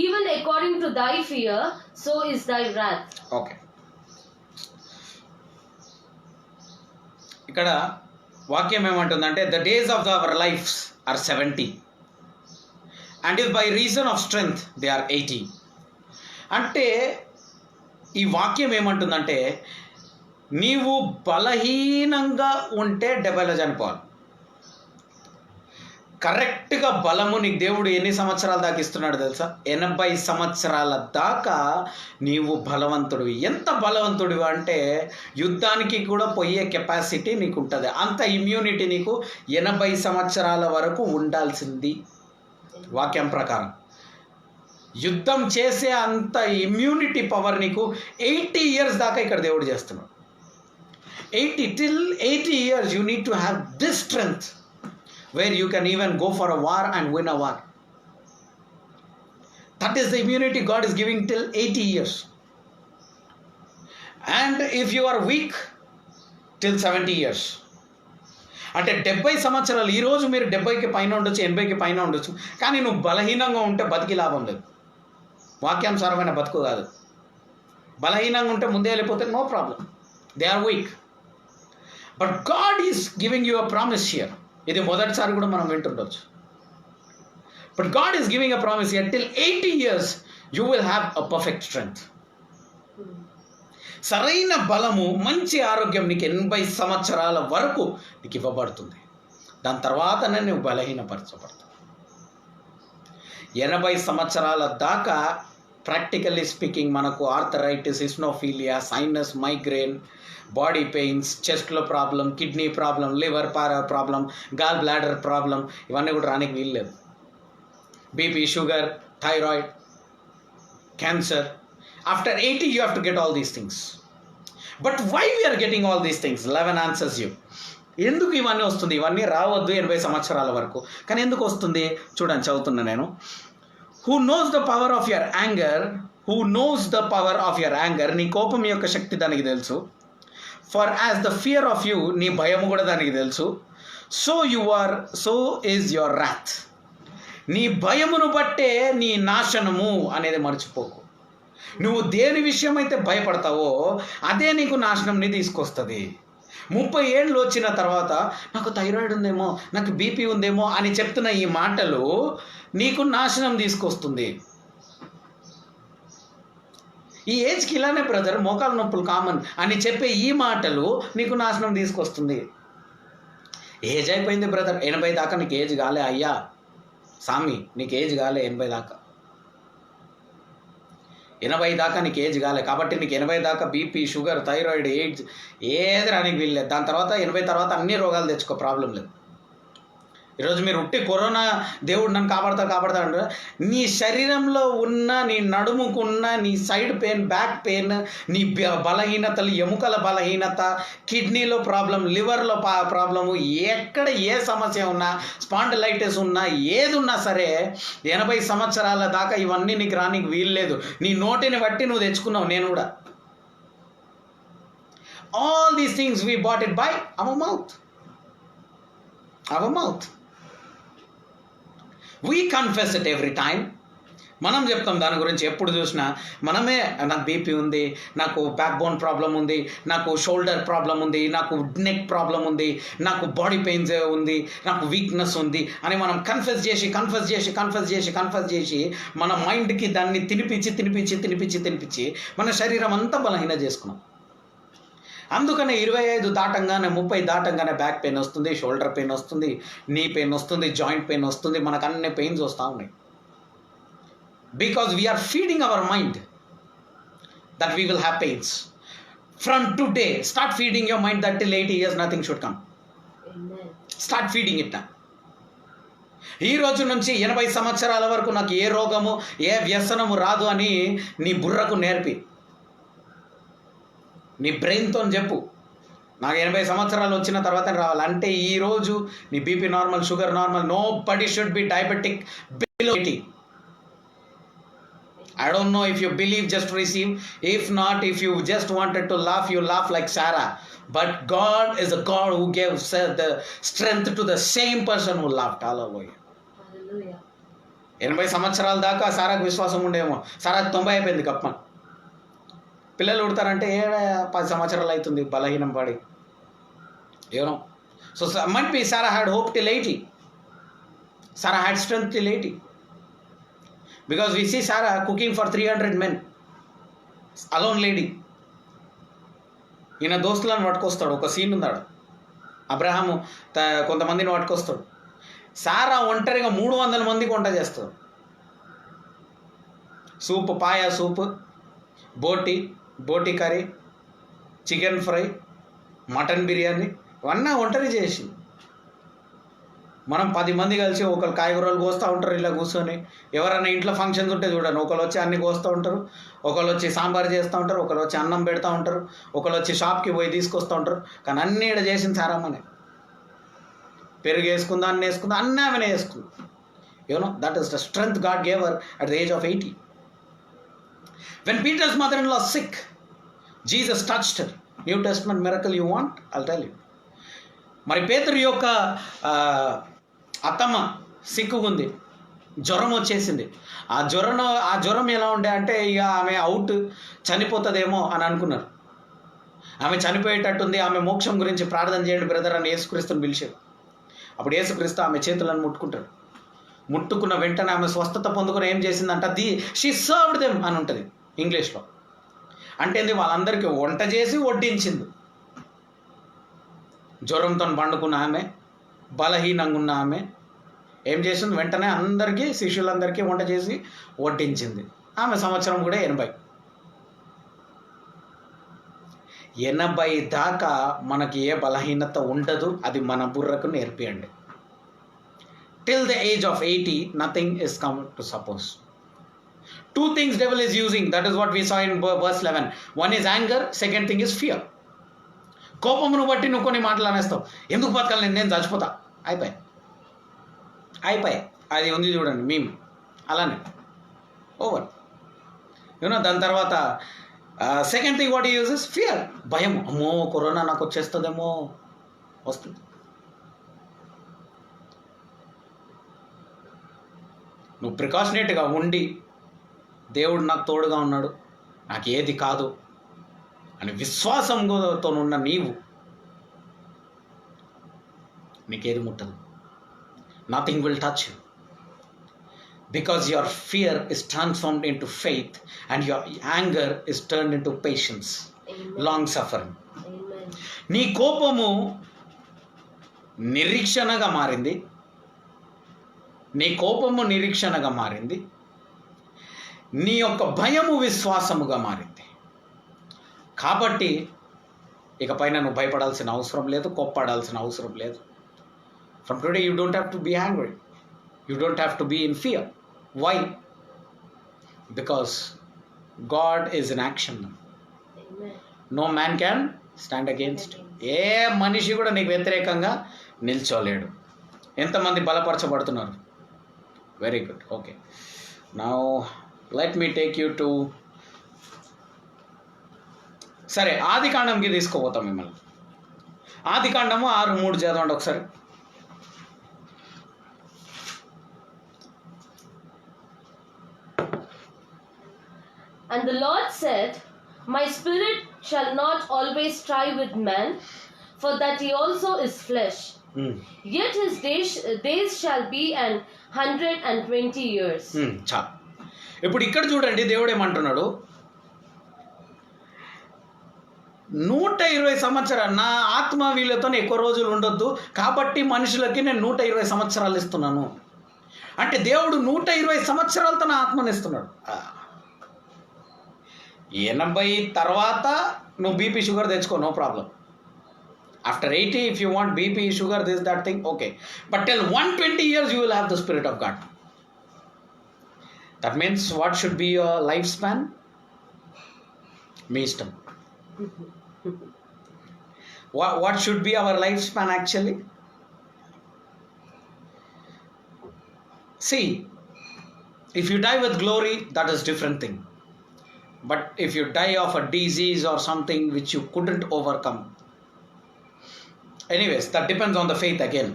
even according to thy fear, so is thy wrath. Okay. ఇక్కడ వాక్యం ఏమంటుందంటే the days of our lifes are 70 and if by reason of strength they are 80. అంటే ఈ వాక్యం ఏమంటుందంటే నీవు బలహీనంగా ఉంటే 70లో చనిపోవాలి. కరెక్ట్గా బలము నీకు దేవుడు ఎన్ని సంవత్సరాల దాకా ఇస్తున్నాడు తెలుసా? 80 సంవత్సరాల దాకా నీవు బలవంతుడివి. ఎంత బలవంతుడివి అంటే యుద్ధానికి కూడా పోయే కెపాసిటీ నీకు ఉంటుంది. అంత ఇమ్యూనిటీ నీకు 80 సంవత్సరాల వరకు ఉండాల్సింది వాక్యం ప్రకారం. యుద్ధం చేసే అంత ఇమ్యూనిటీ పవర్ నీకు 80 ఇయర్స్ దాకా ఇక్కడ దేవుడు చేస్తున్నాడు. 80 years you need to have this strength where you can even go for a war and win a war. That is the immunity God is giving till 80 years. And if you are weak, till 70 years. అంటే 70 సంవత్సరాలు. ఈరోజు మీరు 70కి పైన ఉండొచ్చు, 80కి పైన ఉండొచ్చు, కానీ నువ్వు బలహీనంగా ఉంటే బతికి లాభం లేదు. వాక్యానుసారమైన బతుకు కాదు. బలహీనంగా ఉంటే ముందే వెళ్ళిపోతే no problem, they are weak. But God is giving you a promise here. ఇది మొదటిసారి కూడా మనం వింటుండొచ్చు. But God is giving a promise here till 80 years you will have a perfect strength. సరైన బలము, మంచి ఆరోగ్యం నీకు 80 సంవత్సరాల వరకు నీకు ఇవ్వబడుతుంది. దాని తర్వాతనే నువ్వు బలహీనపరచబడతావు. 80 సంవత్సరాల దాకా ప్రాక్టికల్లీ స్పీకింగ్ మనకు arthritis, eosinophilia, sinus, migraine, body pains, చెస్ట్లో problem, kidney problem, liver problem, gall bladder problem, ఇవన్నీ కూడా రానికి వీల్లేదు. BP, sugar, thyroid, cancer. After 80 you have to get all these things. But why we are getting all these things? 11 answers you. ఎందుకు ఇవన్నీ వస్తుంది? ఇవన్నీ రావద్దు 80 సంవత్సరాల వరకు, కానీ ఎందుకు వస్తుంది చూడండి, చదువుతున్నా నేను. Who knows the power of your anger? Who knows the power of your anger? నీ కోపం యొక్క శక్తి దానికి తెలుసు. For as the fear of you, నీ భయము కూడా దానికి తెలుసు. So is your wrath. నీ భయమును బట్టే నీ నాశనము అనేది మర్చిపోకు. నువ్వు దేని విషయం అయితే భయపడతావో అదే నీకు నాశనంని తీసుకొస్తుంది. 30 ఏళ్ళు వచ్చిన తర్వాత నాకు థైరాయిడ్ ఉందేమో, నాకు బీపీ ఉందేమో అని చెప్తున్న ఈ మాటలు నీకు నాశనం తీసుకొస్తుంది. ఈ ఏజ్కి ఇలానే బ్రదర్, మోకాలు నొప్పులు కామన్ అని చెప్పే ఈ మాటలు నీకు నాశనం తీసుకొస్తుంది. ఏజ్ అయిపోయింది బ్రదర్, 80 దాకా నీకు ఏజ్ కాలే అయ్యా సామి, నీకు ఏజ్ కాలే 80 దాకా, 80 దాకా నీకు ఏజ్ కాలే. కాబట్టి నీకు 80 దాకా బీపీ, షుగర్, థైరాయిడ్, ఎయిడ్స్ ఏది రానికి వీల్లేదు. దాని తర్వాత 80 తర్వాత అన్ని రోగాలు తెచ్చుకో, ప్రాబ్లం లేదు. ఈరోజు మీరు ఉట్టి కరోనా దేవుడు నన్ను కాపాడతా అంటారు. నీ శరీరంలో ఉన్న, నీ నడుముకున్న, నీ సైడ్ పెయిన్, బ్యాక్ పెయిన్, నీ బలహీనతలు, ఎముకల బలహీనత, కిడ్నీలో ప్రాబ్లం, లివర్లో ప్రాబ్లము, ఎక్కడ ఏ సమస్య ఉన్నా, స్పాండిలైటిస్ ఉన్నా, ఏది ఉన్నా సరే 80 సంవత్సరాల దాకా ఇవన్నీ నీకు రానికి వీల్లేదు. నీ నోటిని బట్టి నువ్వు తెచ్చుకున్నావు, నేను కూడా. All these things we bought it by our mouth. Our mouth. We confess it every time. మనం చెప్తాం దాని గురించి. ఎప్పుడు చూసినా మనమే, నాకు బీపీ ఉంది, నాకు బ్యాక్ బోన్ ప్రాబ్లం ఉంది, నాకు షోల్డర్ ప్రాబ్లం ఉంది, నాకు నెక్ ప్రాబ్లం ఉంది, నాకు బాడీ పెయిన్స్ ఉంది, నాకు వీక్నెస్ ఉంది అని మనం కన్ఫెస్ చేసి మన మైండ్కి దాన్ని తినిపించి మన శరీరం అంతా బలహీన చేసుకున్నాం. అందుకనే 25 దాటంగానే 30 దాటంగానే బ్యాక్ పెయిన్ వస్తుంది, షోల్డర్ పెయిన్ వస్తుంది, నీ పెయిన్ వస్తుంది, జాయింట్ పెయిన్ వస్తుంది, మనకు అన్ని పెయిన్స్ వస్తూ ఉన్నాయి. Because we are feeding our mind that we will have pains. From today start feeding your mind that till 80 years nothing should come. Start feeding it. ఈ రోజు నుంచి 80 సంవత్సరాల వరకు నాకు ఏ రోగము, ఏ వ్యసనము రాదు అని నీ బుర్రకు నేర్పి, నీ బ్రెయిన్తో చెప్పు, నాకు 80 సంవత్సరాలు వచ్చిన తర్వాత రావాలంటే ఈరోజు నీ BP normal, sugar normal. Nobody should be diabetic below 80. I don't know if you believe, just receive. If not, if you just wanted to laugh, you laugh like Sarah. But God is a God who gives the strength to the same person who laughed. Hallelujah. 80 సంవత్సరాల దాకా సారాకు విశ్వాసం ఉండేమో. సారాకు 90 అయిపోయింది గప్ప. పిల్లలు ఉడతారంటే 10 సంవత్సరాలు అవుతుంది బలహీనం పడి. You know, so might be Sarah had hope till 80. Sarah had strength till 80. Because we see Sarah cooking for 300 men. Alone lady. ఈయన దోస్తులను పట్టుకొస్తాడు. ఒక సీన్ ఉన్నాడు, అబ్రహాము కొంతమందిని పట్టుకొస్తాడు. సారా ఒంటరిగా 300 మందికి వంట చేస్తాడు. సూప్, పాయా సూప్, బోటి curry, chicken fry, mutton biryani ఇవన్నీ ఒంటరి చేసి. మనం 10 మంది కలిసి ఒకరు కాయగూరలు కోస్తూ ఉంటారు ఇలా కూర్చొని. ఎవరైనా ఇంట్లో ఫంక్షన్స్ ఉంటే చూడండి, ఒకరు వచ్చి అన్ని కోస్తూ ఉంటారు, ఒకరు వచ్చి సాంబార్ చేస్తూ ఉంటారు, ఒకరు వచ్చి అన్నం పెడతా ఉంటారు, ఒకరు వచ్చి షాప్కి పోయి తీసుకొస్తూ ఉంటారు. కానీ అన్నీ ఇక్కడ చేసింది సారమ్మనే. పెరుగు వేసుకుందా, అన్నీ వేసుకుందా, అన్నీ ఆమెనే వేసుకుంది. You know, that is the strength God gave her at the age of 80. When Peter's mother-in-law is sick, Jesus touched her. New Testament miracle you want? I'll tell you. మరి పేతురు యొక్క అత్తమ్మ సిక్కుకుంది, జ్వరం వచ్చేసింది. ఆ జ్వరం ఎలా ఉండే అంటే ఇక ఆమె అవుట్, చనిపోతుందేమో అని అనుకున్నారు. ఆమె చనిపోయేటట్టుంది, ఆమె మోక్షం గురించి ప్రార్థన చేయండి బ్రదర్ అని యేసుక్రీస్తుని పిలిచారు. అప్పుడు యేసుక్రీస్తు ఆమె చేతులను ముట్టుకుంటాడు. ముట్టుకున్న వెంటనే ఆమె స్వస్థత పొందుకుని ఏం చేసిందంట, షీ సర్వ్డ్ దెమ్ అని ఉంటుంది ఇంగ్లీష్లో. అంటే వాళ్ళందరికీ వంట చేసి వడ్డించింది. జ్వరంతో పండుకున్న ఆమె, బలహీనంగా ఉన్న ఆమె ఏం చేసింది, వెంటనే అందరికీ, శిష్యులందరికీ వంట చేసి వడ్డించింది. ఆమె సంవత్సరం కూడా 80 దాకా మనకి ఏ బలహీనత ఉండదు. అది మన బుర్రకు నేర్పియండి. Till the age of 80, nothing is come to suppose. 2 things devil is using. That is what we saw in verse 11. One is anger. Second thing is fear. కోపమును బట్టి నువ్వు కొన్ని మాటలు అనేస్తావు. ఎందుకు బతకాలి, నేను చచ్చిపోతా, అయిపోయి అది ఉంది చూడండి మేము, అలానే ఓవర్. యూనో, దాని తర్వాత second thing what uses fear, భయం. అమ్మో కరోనా నాకు వచ్చేస్తుందేమో, వస్తుంది. నువ్వు ప్రికాషనేట్గా ఉండి దేవుడు నాకు తోడుగా ఉన్నాడు, నాకు ఏది కాదు అని విశ్వాసంతో ఉన్న నీవు నీకేది ముట్టదు. Nothing will touch you. Because your fear is transformed into faith and your anger is turned into patience. Amen. Long suffering. Amen. నీ కోపము నిరీక్షణగా మారింది. నీ కోపము నిరీక్షణగా మారింది. నీ యొక్క భయము విశ్వాసముగా మారింది. కాబట్టి ఇకపైన నువ్వు భయపడాల్సిన అవసరం లేదు, కోప్పడాల్సిన అవసరం లేదు. From today you don't have to be angry. You don't have to be in fear. Why? Because God is in action now. Amen. No man can stand against you. ఏ మనిషి కూడా నీకు వ్యతిరేకంగా నిల్చోలేడు. ఎంతమంది బలపరచబడుతున్నారు? Very good. Okay, now let me take you to, సరే ఆది కాండంకి తీసుకుపోతాం మిమ్మల్ని. ఆది కాండము 6:3 చదవండి ఒకసారి. And the Lord said, My spirit shall not always strive with man, for that he also is flesh. Yet his days shall be 120 years. చా ఇప్పుడు ఇక్కడ చూడండి, దేవుడు ఏమంటున్నాడు, 120 సంవత్సరాలు నా ఆత్మ వీళ్ళతో ఎక్కువ రోజులు ఉండొద్దు, కాబట్టి మనుషులకి నేను 120 సంవత్సరాలు ఇస్తున్నాను. అంటే దేవుడు 120 సంవత్సరాలతో నా ఆత్మని ఇస్తున్నాడు. 80 తర్వాత నువ్వు బీపీ షుగర్ తెచ్చుకో, no problem. After 80 if you want BP sugar this that thing, okay. But till 120 years you will have the spirit of God. That means what should be your lifespan? మీ ఇష్టం. What should be our lifespan actually? See, if you die with glory, that is different thing. But if you die of a disease or something which you couldn't overcome, anyways, that depends on the faith again.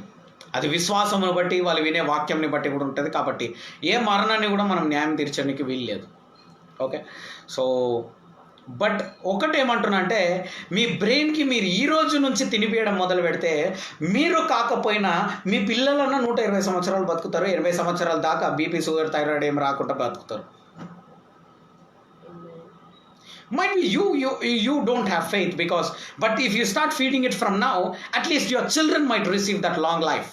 అది విశ్వాసమును బట్టి, వాళ్ళు వినే వాక్యంని బట్టి కూడా ఉంటుంది. కాబట్టి ఏ మరణాన్ని కూడా మనం న్యాయం తీర్చడానికి వీలు లేదు. ఓకే, సో బట్ ఒకటి ఏమంటున్నా అంటే, మీ బ్రెయిన్కి మీరు ఈ రోజు నుంచి తినిపేయడం మొదలు పెడితే, మీరు కాకపోయినా మీ పిల్లలన్నా 120 సంవత్సరాలు బతుకుతారు. 80 సంవత్సరాల దాకా బీపీ షుగర్ థైరాయిడ్ ఏం రాకుండా బతుకుతారు. Might be you don't have faith, because but if you start feeding it from now, at least your children might receive that long life.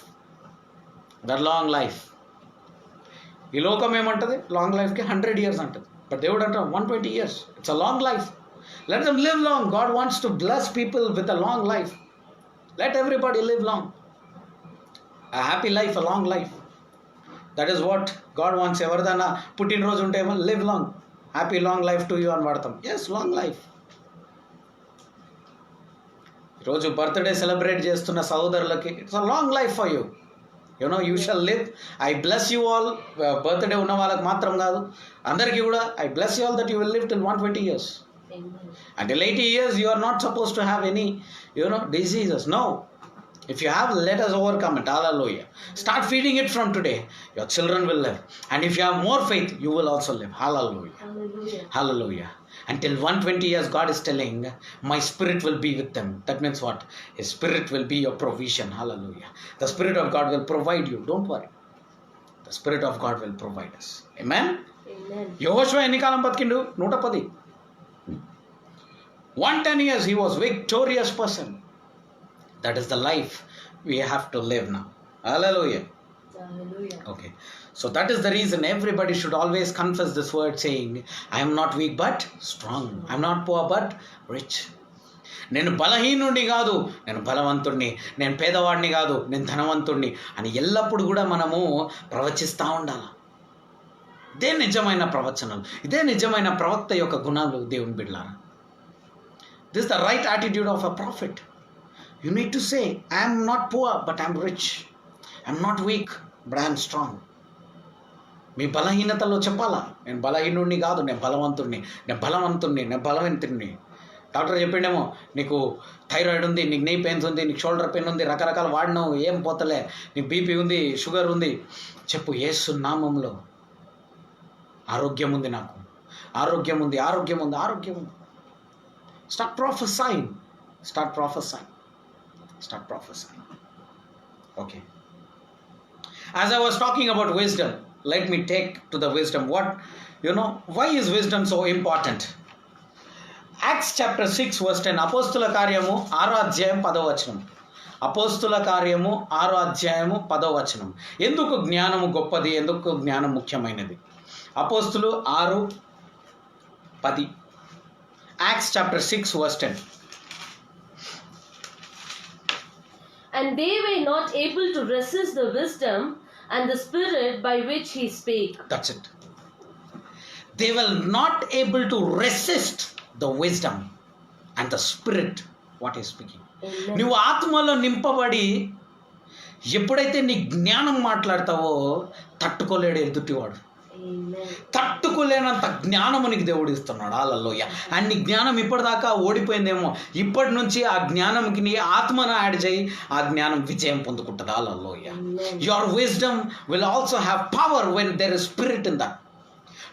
ఈ లోకం ఏమంటది, లాంగ్ లైఫ్కి 100 years అంటది. బట్ దేవుడు అంట 120 years. It's a long life. Let them live long. God wants to bless people with a long life. Let everybody live long. A happy life, a long life. That is what God wants. ఎవరిదైనా పుట్టినరోజు ఉంటే ఏమో live long. Happy long life to you అని వాడతాం. Yes, long life. ఈరోజు birthday celebrate చేస్తున్న సహోదరులకి it's a long life for you. You shall live. I bless you all. Birthday ఉన్న వాళ్ళకి మాత్రం కాదు, అందరికీ కూడా I bless you all that you will live till 120 years. Until 80 years you are not supposed to have any diseases. No. If you have, let us overcome it. Hallelujah. Start feeding it from today. Your children will live. And if you have more faith, you will also live. Hallelujah. Hallelujah. Hallelujah. Until 120 years, God is telling, my spirit will be with them. That means what? His spirit will be your provision. Hallelujah. The spirit of God will provide you. Don't worry. The spirit of God will provide us. Amen. Amen. యెహోషువ ఎన్ని కాలం బతికిండు? 110. 110 years he was victorious person. That is the life we have to live now. Hallelujah. Hallelujah. Okay. So that is the reason everybody should always confess this word saying, I am not weak but strong. I am not poor but rich. నేను బలహీనుడిని కాదు, నేను బలవంతుడిని. నేను పేదవాడిని కాదు, నేను ధనవంతుడిని అని ఎల్లప్పుడు కూడా మనము ప్రవచిస్తూ ఉండాలి. ఇదే నిజమైన ప్రవచనాలు, ఇదే నిజమైన ప్రవక్త యొక్క గుణాలు. దేవుని బిడ్డలారా, this is the right attitude of a prophet. You need to say, I am not poor but I am rich. I am not weak but I am strong. మీ బలహీనతలో చెప్పాలా, నేను బలహీనుడిని కాదు, నేను బలవంతుడిని, నేను బలవంతుడిని, నేను బలవంతుడిని. డాక్టర్ చెప్పిండేమో, నీకు థైరాయిడ్ ఉంది, నీకు నీ పెయిన్స్ ఉంది, నీకు షోల్డర్ పెయిన్ ఉంది, రకరకాల వాడినావు, ఏం పోతలే, నీకు బీపీ ఉంది, షుగర్ ఉంది. చెప్పు, యేసు నామములో ఆరోగ్యం ఉంది, నాకు ఆరోగ్యం ఉంది, ఆరోగ్యం ఉంది, ఆరోగ్యం ఉంది. Start prophesying. Start prophesying. Start prophesying. Okay. As I was talking about wisdom, let me take to the wisdom. Why is wisdom so important? Acts chapter 6 verse 10. అపోస్తుల కార్యము 6వ అధ్యాయం 10వ వచనం. అపోస్తుల కార్యము 6వ అధ్యాయము 10వ వచనం. ఎందుకు జ్ఞానము గొప్పది, ఎందుకు జ్ఞానం ముఖ్యమైనది? అపోస్తులు 6:10. Acts chapter 6 verse 10. And they were not able to resist the wisdom and the spirit by which he spake. That's it. They were not able to resist the wisdom and the spirit what is speaking. నువ్వు ఆత్మలో నింపబడి ఎప్పుడైతే నీ జ్ఞానం మాట్లాడతావో తట్టుకోలేడు ఎదుటివాడు. తట్టుకోలేనంత జ్ఞానము నీకు దేవుడు ఇస్తున్నాడు. హల్లెలూయా. అండ్ నీ జ్ఞానం ఇప్పటిదాకా ఓడిపోయిందేమో, ఇప్పటి నుంచి ఆ జ్ఞానంకి నీ ఆత్మను యాడ్ చేయి, ఆ జ్ఞానం విజయం పొందుకుంటుంది. Hallelujah. Your wisdom will also have power when there is spirit in that.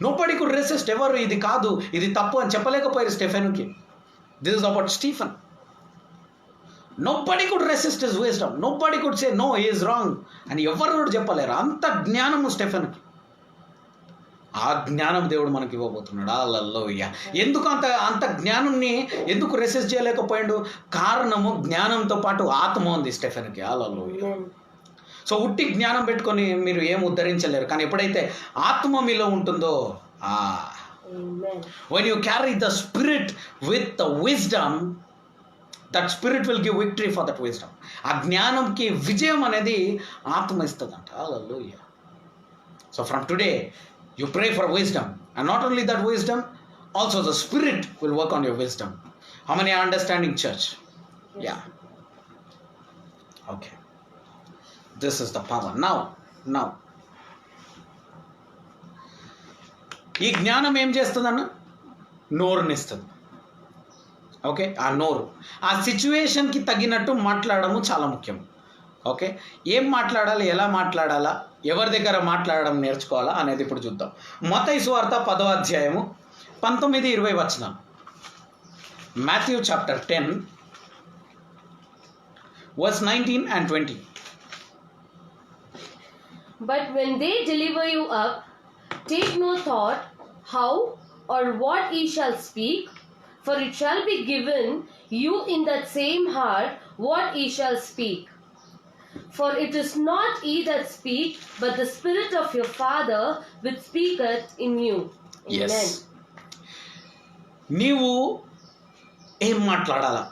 Nobody could resist. ఎవరు ఇది కాదు, ఇది తప్పు అని చెప్పలేకపోయారు స్టెఫెన్కి. This is about Stephen. Nobody could resist his wisdom. Nobody could say no, he is wrong అని ఎవరు కూడా చెప్పలేరు. అంత జ్ఞానము స్టెఫెన్కి. ఆ జ్ఞానం దేవుడు మనకి ఇవ్వబోతున్నాడు. హల్లెలూయా. ఎందుకు అంత జ్ఞానంని ఎందుకు రెసిస్ట్ చేయలేకపోయాడు? కారణము జ్ఞానంతో పాటు ఆత్మ ఉంది స్టెఫెన్కి. హల్లెలూయా. సో ఉట్టి జ్ఞానం పెట్టుకొని మీరు ఏం ఉద్ధరించలేరు. కానీ ఎప్పుడైతే ఆత్మ మీలో ఉంటుందో, when you carry the spirit with the wisdom, that spirit will give victory for that wisdom. ఆ జ్ఞానంకి విజయం అనేది ఆత్మ ఇస్తుందంట. హల్లెలూయా. So from today you pray for wisdom, and not only that wisdom, also the spirit will work on your wisdom. How many are understanding, church? Yeah. Okay. This is the power. Now ఈ జ్ఞానం ఏం చేస్తుందన్న? నోరునిస్తుంది. Okay. ఆ నోరు ఆ సిచ్యువేషన్కి తగినట్టు మాట్లాడము చాలా ముఖ్యం. ఓకే. ఏం మాట్లాడాలి, ఎలా మాట్లాడాలా, ఎవరి దగ్గర మాట్లాడడం నేర్చుకోవాలా అనేది ఇప్పుడు చూద్దాం. మత్తయి సువార్త 10వ అధ్యాయము 19-20 వచనాలు. Matthew chapter 10 verse 19 and 20. But when they deliver you up, take no thought how or what ye shall speak, for it shall be given you in that same hour what ye shall speak. For it is not ye that speak, but the Spirit of your Father which speaketh in you. Yes. Amen. నీవు ఏం మాట్లాడాలా?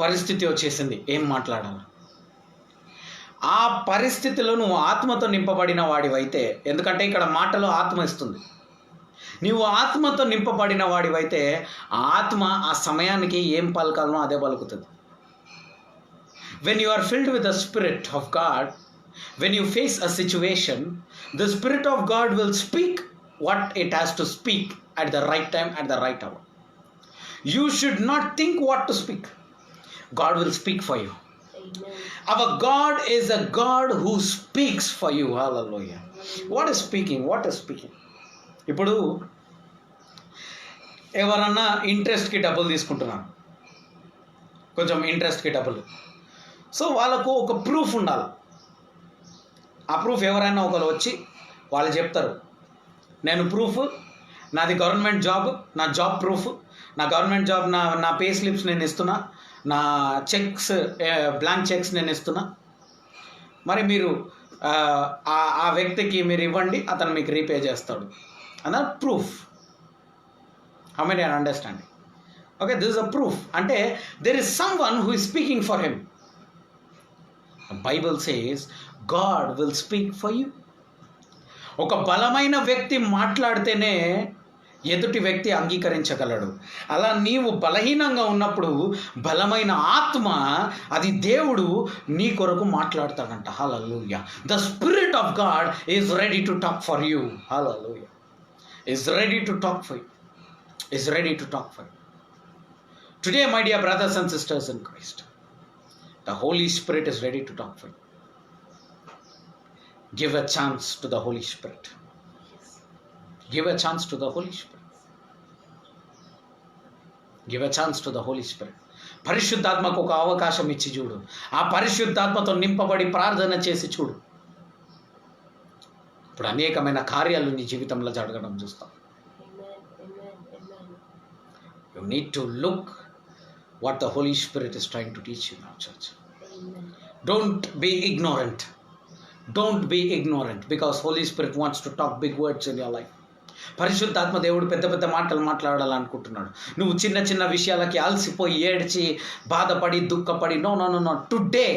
పరిస్థితి వచ్చేసింది, ఏం మాట్లాడాలా? ఆ పరిస్థితిలో నువ్వు ఆత్మతో నింపబడిన వాడివైతే, ఎందుకంటే ఇక్కడ మాటలో ఆత్మ ఇస్తుంది. నీవు ఆత్మతో నింపబడిన వాడివైతే ఆత్మ ఆ సమయానికి ఏం పలకాలనో అదే పలుకుతుంది. When you are filled with the Spirit of God, when you face a situation, the Spirit of God will speak what it has to speak at the right time, at the right hour. You should not think what to speak. God will speak for you. Amen. Our God is a God who speaks for you. Hallelujah. What is speaking? What is speaking? ఇప్పుడు ఎవరన్నా ఇంట్రెస్ట్కి డబ్బులు తీసుకుంటున్నారు, కొంచెం ఇంట్రెస్ట్కి డబ్బులు. So వాళ్ళకు ఒక proof ఉండాలి. ఆ ప్రూఫ్ ఎవరైనా ఒకరు వచ్చి వాళ్ళు చెప్తారు, నేను ప్రూఫ్, నాది గవర్నమెంట్ జాబ్, నా జాబ్ ప్రూఫ్, నా గవర్నమెంట్ జాబ్, నా పే స్లిప్స్ నేను ఇస్తున్నా, నా చెక్స్, బ్లాంక్ చెక్స్ నేను ఇస్తున్నా, మరి మీరు ఆ వ్యక్తికి మీరు ఇవ్వండి, అతను మీకు రీపే చేస్తాడు అన్న proof. How many are understanding? Okay, this is a proof. అంటే there is someone who is speaking for him. Bible says God will speak for you. ఒక బలమైన వ్యక్తి మాట్లాడితేనే ఎదుటి వ్యక్తి అంగీకరించగలడు. అలా నీవు బలహీనంగా ఉన్నప్పుడు బలమైన ఆత్మ, అది దేవుడు నీ కొరకు మాట్లాడతాడంట. Hallelujah. The spirit of God is ready to talk for you. Hallelujah. Is ready to talk for you. Is ready to talk for you. Today my dear brothers and sisters in Christ, the Holy Spirit is ready to talk for you. Give a chance to the Holy Spirit. Give a chance to the Holy Spirit. Give a chance to the Holy Spirit. పరిశుద్ధాత్మకు ఒక అవకాశం ఇచ్చి చూడు. ఆ పరిశుద్ధాత్మతో నింపబడి ప్రార్థన చేసి చూడు. ఇప్పుడు అనేకమైన కార్యాలు నీ జీవితంలో జరగడం చూస్తాం. You need to look what the Holy Spirit is trying to teach you now, church. Don't be ignorant. Don't be ignorant, because Holy Spirit wants to talk big words in your life. పరిశుద్ధాత్మ దేవుడు పెద్ద పెద్ద మాటలు మాట్లాడాలనుకుంటున్నాడు. నువ్వు చిన్న చిన్న విషయాలకి అలసిపోయి ఏడ్చి బాధపడి దుఃఖపడి no no no no. Today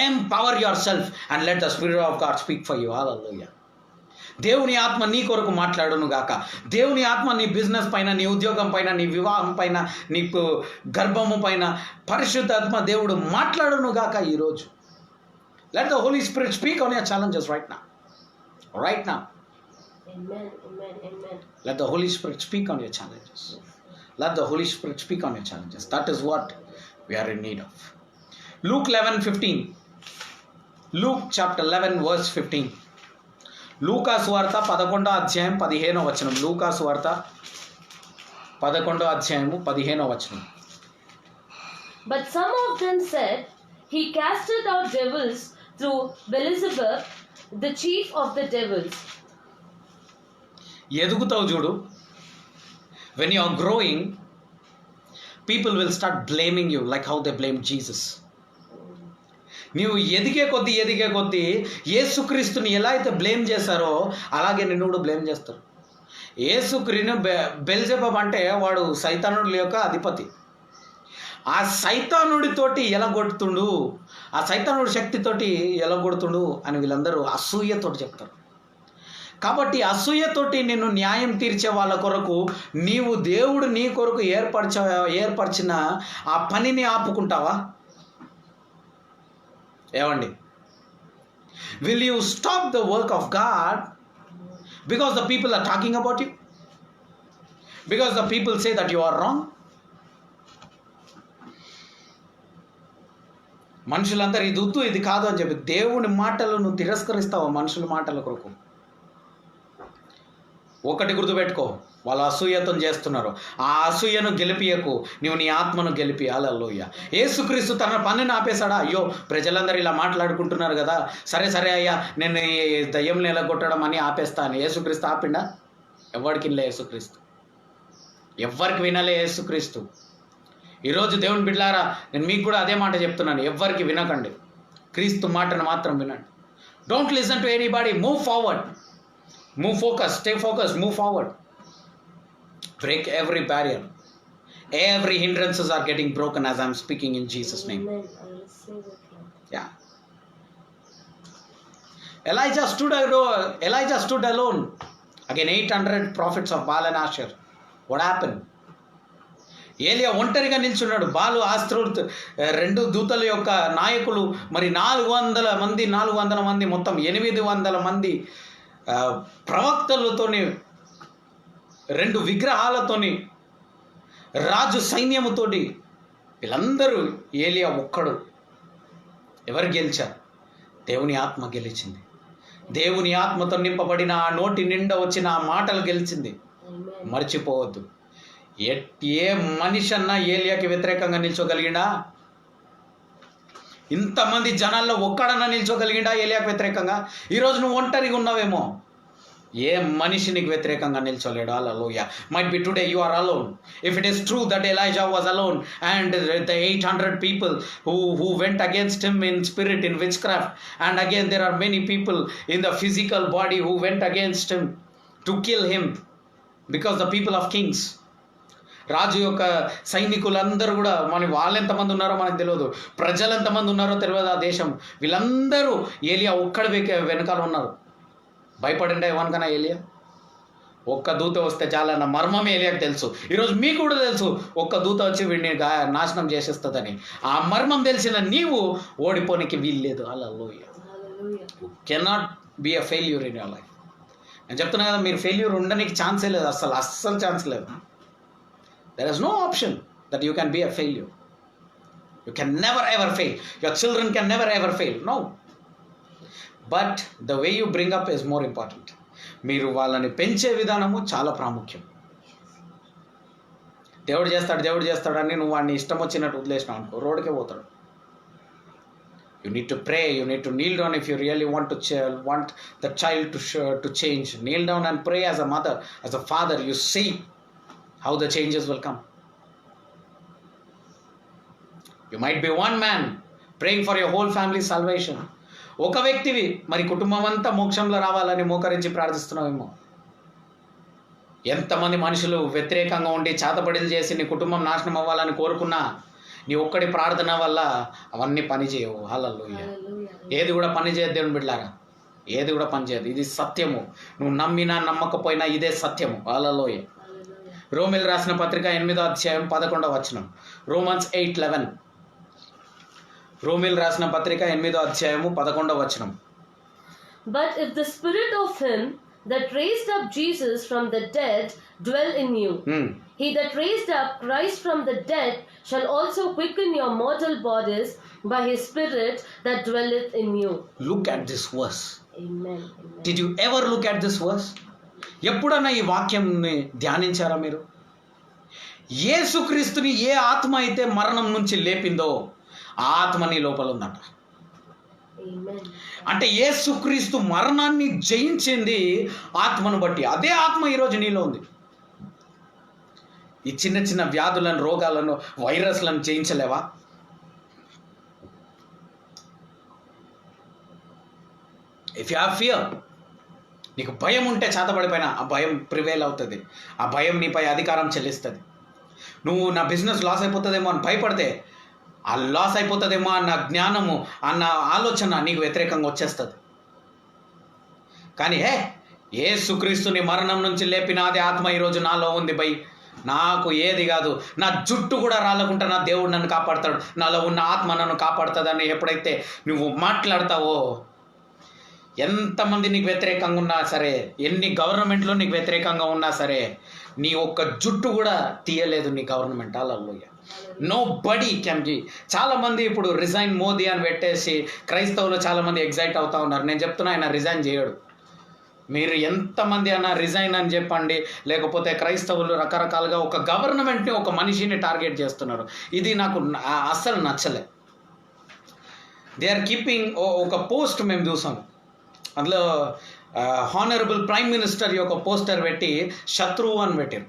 empower yourself and let the spirit of God speak for you. Hallelujah. దేవుని ఆత్మ నీ కొరకు మాట్లాడును గాక. దేవుని ఆత్మ నీ బిజినెస్ పైన, నీ ఉద్యోగం పైన, నీ వివాహం పైన, నీకు గర్భము పైన పరిశుద్ధాత్మ దేవుడు మాట్లాడును గాక ఈరోజు. Let the holy spirit speak on your challenges right now. Right now. Amen, amen, amen. Let the Holy Spirit speak on your challenges. Let the Holy Spirit speak on your challenges. That is what we are in need of. Luke 11:15. Luke chapter 11 verse 15. లూకా సువార్త 11వ అధ్యాయం 15వ వచనం. లూకా సువార్త 11వ అధ్యాయము 15వ వచనం. But some of them said, he casted out devils through Beelzebub, the chief of the devils. ఎదుగుతావు చూడు. When you are growing, people will start blaming you like how they blamed Jesus. నీవు ఎదిగే కొద్దీ యేసుక్రీస్తుని ఎలా అయితే బ్లేమ్ చేశారో అలాగే నిన్ను కూడా బ్లేమ్ చేస్తారు. యేసుక్రీస్తుని బెల్జెబబ్ అంటే వాడు సైతానుడి యొక్క అధిపతి. ఆ సైతానుడితోటి ఎలా కొడుతుండు, ఆ సైతానుడి శక్తితోటి ఎలా కొడుతుండు అని వీళ్ళందరూ అసూయతోటి చెప్తారు. కాబట్టి అసూయతోటి నిన్ను న్యాయం తీర్చే వాళ్ళ కొరకు నీవు దేవుడు నీ కొరకు ఏర్పరిచిన ఆ పనిని ఆపుకుంటావా? ఏమండి? Will you stop the work of God because the people are talking about you? Because the people say that you are wrong? మనుషులందరూ ఇది వద్దు ఇది కాదు అని చెప్పి దేవుని మాటలు నువ్వు తిరస్కరిస్తావా మనుషుల మాటల కొరకు? ఒకటి గుర్తుపెట్టుకో, వాళ్ళు అసూయతో చేస్తున్నారు. ఆ అసూయను గెలిపియకు, నీవు నీ ఆత్మను గెలిపి. హల్లెలూయా. యేసుక్రీస్తు తన పనిని ఆపేశాడా? అయ్యో ప్రజలందరూ ఇలా మాట్లాడుకుంటున్నారు కదా, సరే అయ్యా నేను దయ్యం నెలగొట్టడం అని ఆపేస్తాను. యేసుక్రీస్తు ఆపిండా? ఎవరికి వినలే యేసుక్రీస్తు, ఎవరికి వినలే యేసుక్రీస్తు. ఈరోజు దేవుని బిడ్డలారా, నేను మీకు కూడా అదే మాట చెప్తున్నాను, ఎవ్వరికి వినకండి, క్రీస్తు మాటను మాత్రం వినండి. Don't listen to anybody. Move forward, move focus, stay focus, move forward. Break every barrier. Every hindrances are getting broken as I'm speaking in Jesus' name. Amen. I receive it, Lord. Yeah. Elijah stood alone. Again 800 prophets of Baal and Asher. What happened? ఏలియా ఒంటరిగా నిల్చున్నాడు. బాలు ఆస్త్రులు 2 దూతల యొక్క నాయకులు మరి 400 మంది మొత్తం 800 మంది ప్రవక్తలతోని 2 విగ్రహాలతోని రాజు సైన్యముతోటి వీళ్ళందరూ ఏలియా ఒక్కడు. ఎవరు గెలిచారు? దేవుని ఆత్మ గెలిచింది. దేవుని ఆత్మతో నింపబడిన ఆ నోటి నిండా వచ్చిన ఆ మాటలు గెలిచింది. మర్చిపోవద్దు. ఏ మనిషి అన్నా ఏలియాకి వ్యతిరేకంగా నిల్చోగలిగిండా? ఇంతమంది జనాల్లో ఒక్కడన్నా నిల్చోగలిగిండా ఏలియాకి వ్యతిరేకంగా? ఈరోజు నువ్వు ఒంటరిగా ఉన్నావేమో, ఏ మనిషి నీకు వ్యతిరేకంగా నిల్చోలేడు. హల్లెలూయా. Might be today you are alone. If it is true that Elijah was alone and the 800 people who went against him in spirit, in witchcraft, and again there are many people in the physical body who went against him to kill him, because the people of kings, రాజు యొక్క సైనికులందరూ కూడా వాళ్ళు ఎంతమంది ఉన్నారో మనకు తెలియదు, ప్రజలు ఎంతమంది ఉన్నారో తెలియదు ఆ దేశం, వీళ్ళందరూ ఏలియా ఒక్కడ వెనకాల ఉన్నారు. భయపడిండే ఎవరికైనా ఏలియా? ఒక్క దూత వస్తే చాలన్న మర్మం ఏలియాకి తెలుసు. ఈరోజు మీకు కూడా తెలుసు, ఒక్క దూత వచ్చి వీడిని నాశనం చేసేస్తుందని. ఆ మర్మం తెలిసిన నీవు ఓడిపోనికి వీల్లేదు. Hallelujah. You cannot be a failure in your life. నేను చెప్తున్నా కదా, మీరు ఫెయిల్యూర్ ఉండడానికి ఛాన్సే లేదు, అస్సలు ఛాన్స్ లేదు. There is no option that you can be a failure. You can never ever fail. Your children can never ever fail. No. But the way you bring up is more important. మీరు వాళ్ళని పెంచే విధానము చాలా ప్రాముఖ్యం. దేవుడు చేస్తాడు అని నువ్వు వాడిని ఇష్టం వచ్చినట్టు వదిలేసినావు అనుకో, రోడ్డుకే పోతాడు. You need to pray, you need to kneel down if you really want the child to change. Kneel down and pray as a mother, as a father. You see how the changes will come. You might be one man praying for your whole family's salvation. ఒక వ్యక్తివి మరి కుటుంబం అంతా మోక్షంలో రావాలని మోకరించి ప్రార్థిస్తున్నావేమో. ఎంతమంది మనుషులు వ్యతిరేకంగా ఉండి చేతబడులు చేసి నీ కుటుంబం నాశనం అవ్వాలని కోరుకున్నా నీ ఒక్కడి ప్రార్థన వల్ల అవన్నీ పని చేయవు. హల్లెలూయా. ఏది కూడా పని చేయదు దేవుని బిడ్డలారా, ఏది కూడా పని చేయదు. ఇది సత్యము. నువ్వు నమ్మినా నమ్మకపోయినా ఇదే సత్యము. హల్లెలూయా. రోమీయులకు రాసిన పత్రిక 8వ అధ్యాయం 11వ వచనం. Romans 8:11. రోమీయులకు రాసిన పత్రిక 8వ అధ్యాయము 11వ వచనం. But if the spirit of him that raised up Jesus from the dead dwell in you, he that raised up Christ from the dead shall also quicken your mortal bodies by his spirit that dwelleth in you. Look at this verse. Amen. Did you ever look at this verse? ఎప్పుడన్నా ఈ వాక్యంని ధ్యానించారా మీరు? యేసుక్రీస్తుని ఏ ఆత్మ అయితే మరణం నుంచి లేపిందో ఆ ఆత్మ నీ లోపల ఉందట. అంటే యేసుక్రీస్తు మరణాన్ని జయించింది ఆత్మను బట్టి. అదే ఆత్మ ఈరోజు నీలో ఉంది. ఈ చిన్న చిన్న వ్యాధులను, రోగాలను, వైరస్లను జయించలేవా? ఇఫ్ యూ హ్యావ్ ఫియర్, నీకు భయం ఉంటే చేతబడిపోయినా ఆ భయం ప్రివేల్ అవుతుంది. ఆ భయం నీపై అధికారం చెల్లిస్తుంది. నువ్వు నా బిజినెస్ లాస్ అయిపోతుందేమో అని భయపడితే ఆ లాస్ అయిపోతుందేమో అన్న జ్ఞానము, అన్న ఆలోచన నీకు వ్యతిరేకంగా వచ్చేస్తుంది. కానీ యేసుక్రీస్తుని మరణం నుంచి లేపిన అదే ఆత్మ ఈరోజు నాలో ఉంది. నాకు ఏది కాదు, నా జుట్టు కూడా రాలకుంటే నా దేవుడు నన్ను కాపాడతాడు, నాలో ఉన్న ఆత్మ నన్ను కాపాడుతుందని ఎప్పుడైతే నువ్వు మాట్లాడతావో, ఎంతమంది నీకు వ్యతిరేకంగా ఉన్నా సరే, ఎన్ని గవర్నమెంట్లో నీకు వ్యతిరేకంగా ఉన్నా సరే, నీ ఒక్క జుట్టు కూడా తీయలేదు నీ government. Hallelujah. Nobody can give. చాలామంది ఇప్పుడు రిజైన్ మోదీ అని పెట్టేసి క్రైస్తవులు చాలామంది ఎగ్జైట్ అవుతా ఉన్నారు. నేను చెప్తున్నా, ఆయన రిజైన్ చేయడు. మీరు ఎంతమంది అన్నా రిజైన్ అని చెప్పండి, లేకపోతే క్రైస్తవులు రకరకాలుగా ఒక గవర్నమెంట్ని, ఒక మనిషిని టార్గెట్ చేస్తున్నారు. ఇది నాకు అస్సలు నచ్చలే. దే ఆర్ కీపింగ్ ఒక పోస్ట్ మేము చూసాం, అందులో హానరబుల్ ప్రైమ్ మినిస్టర్ యొక్క పోస్టర్ పెట్టి శత్రువు అని పెట్టారు.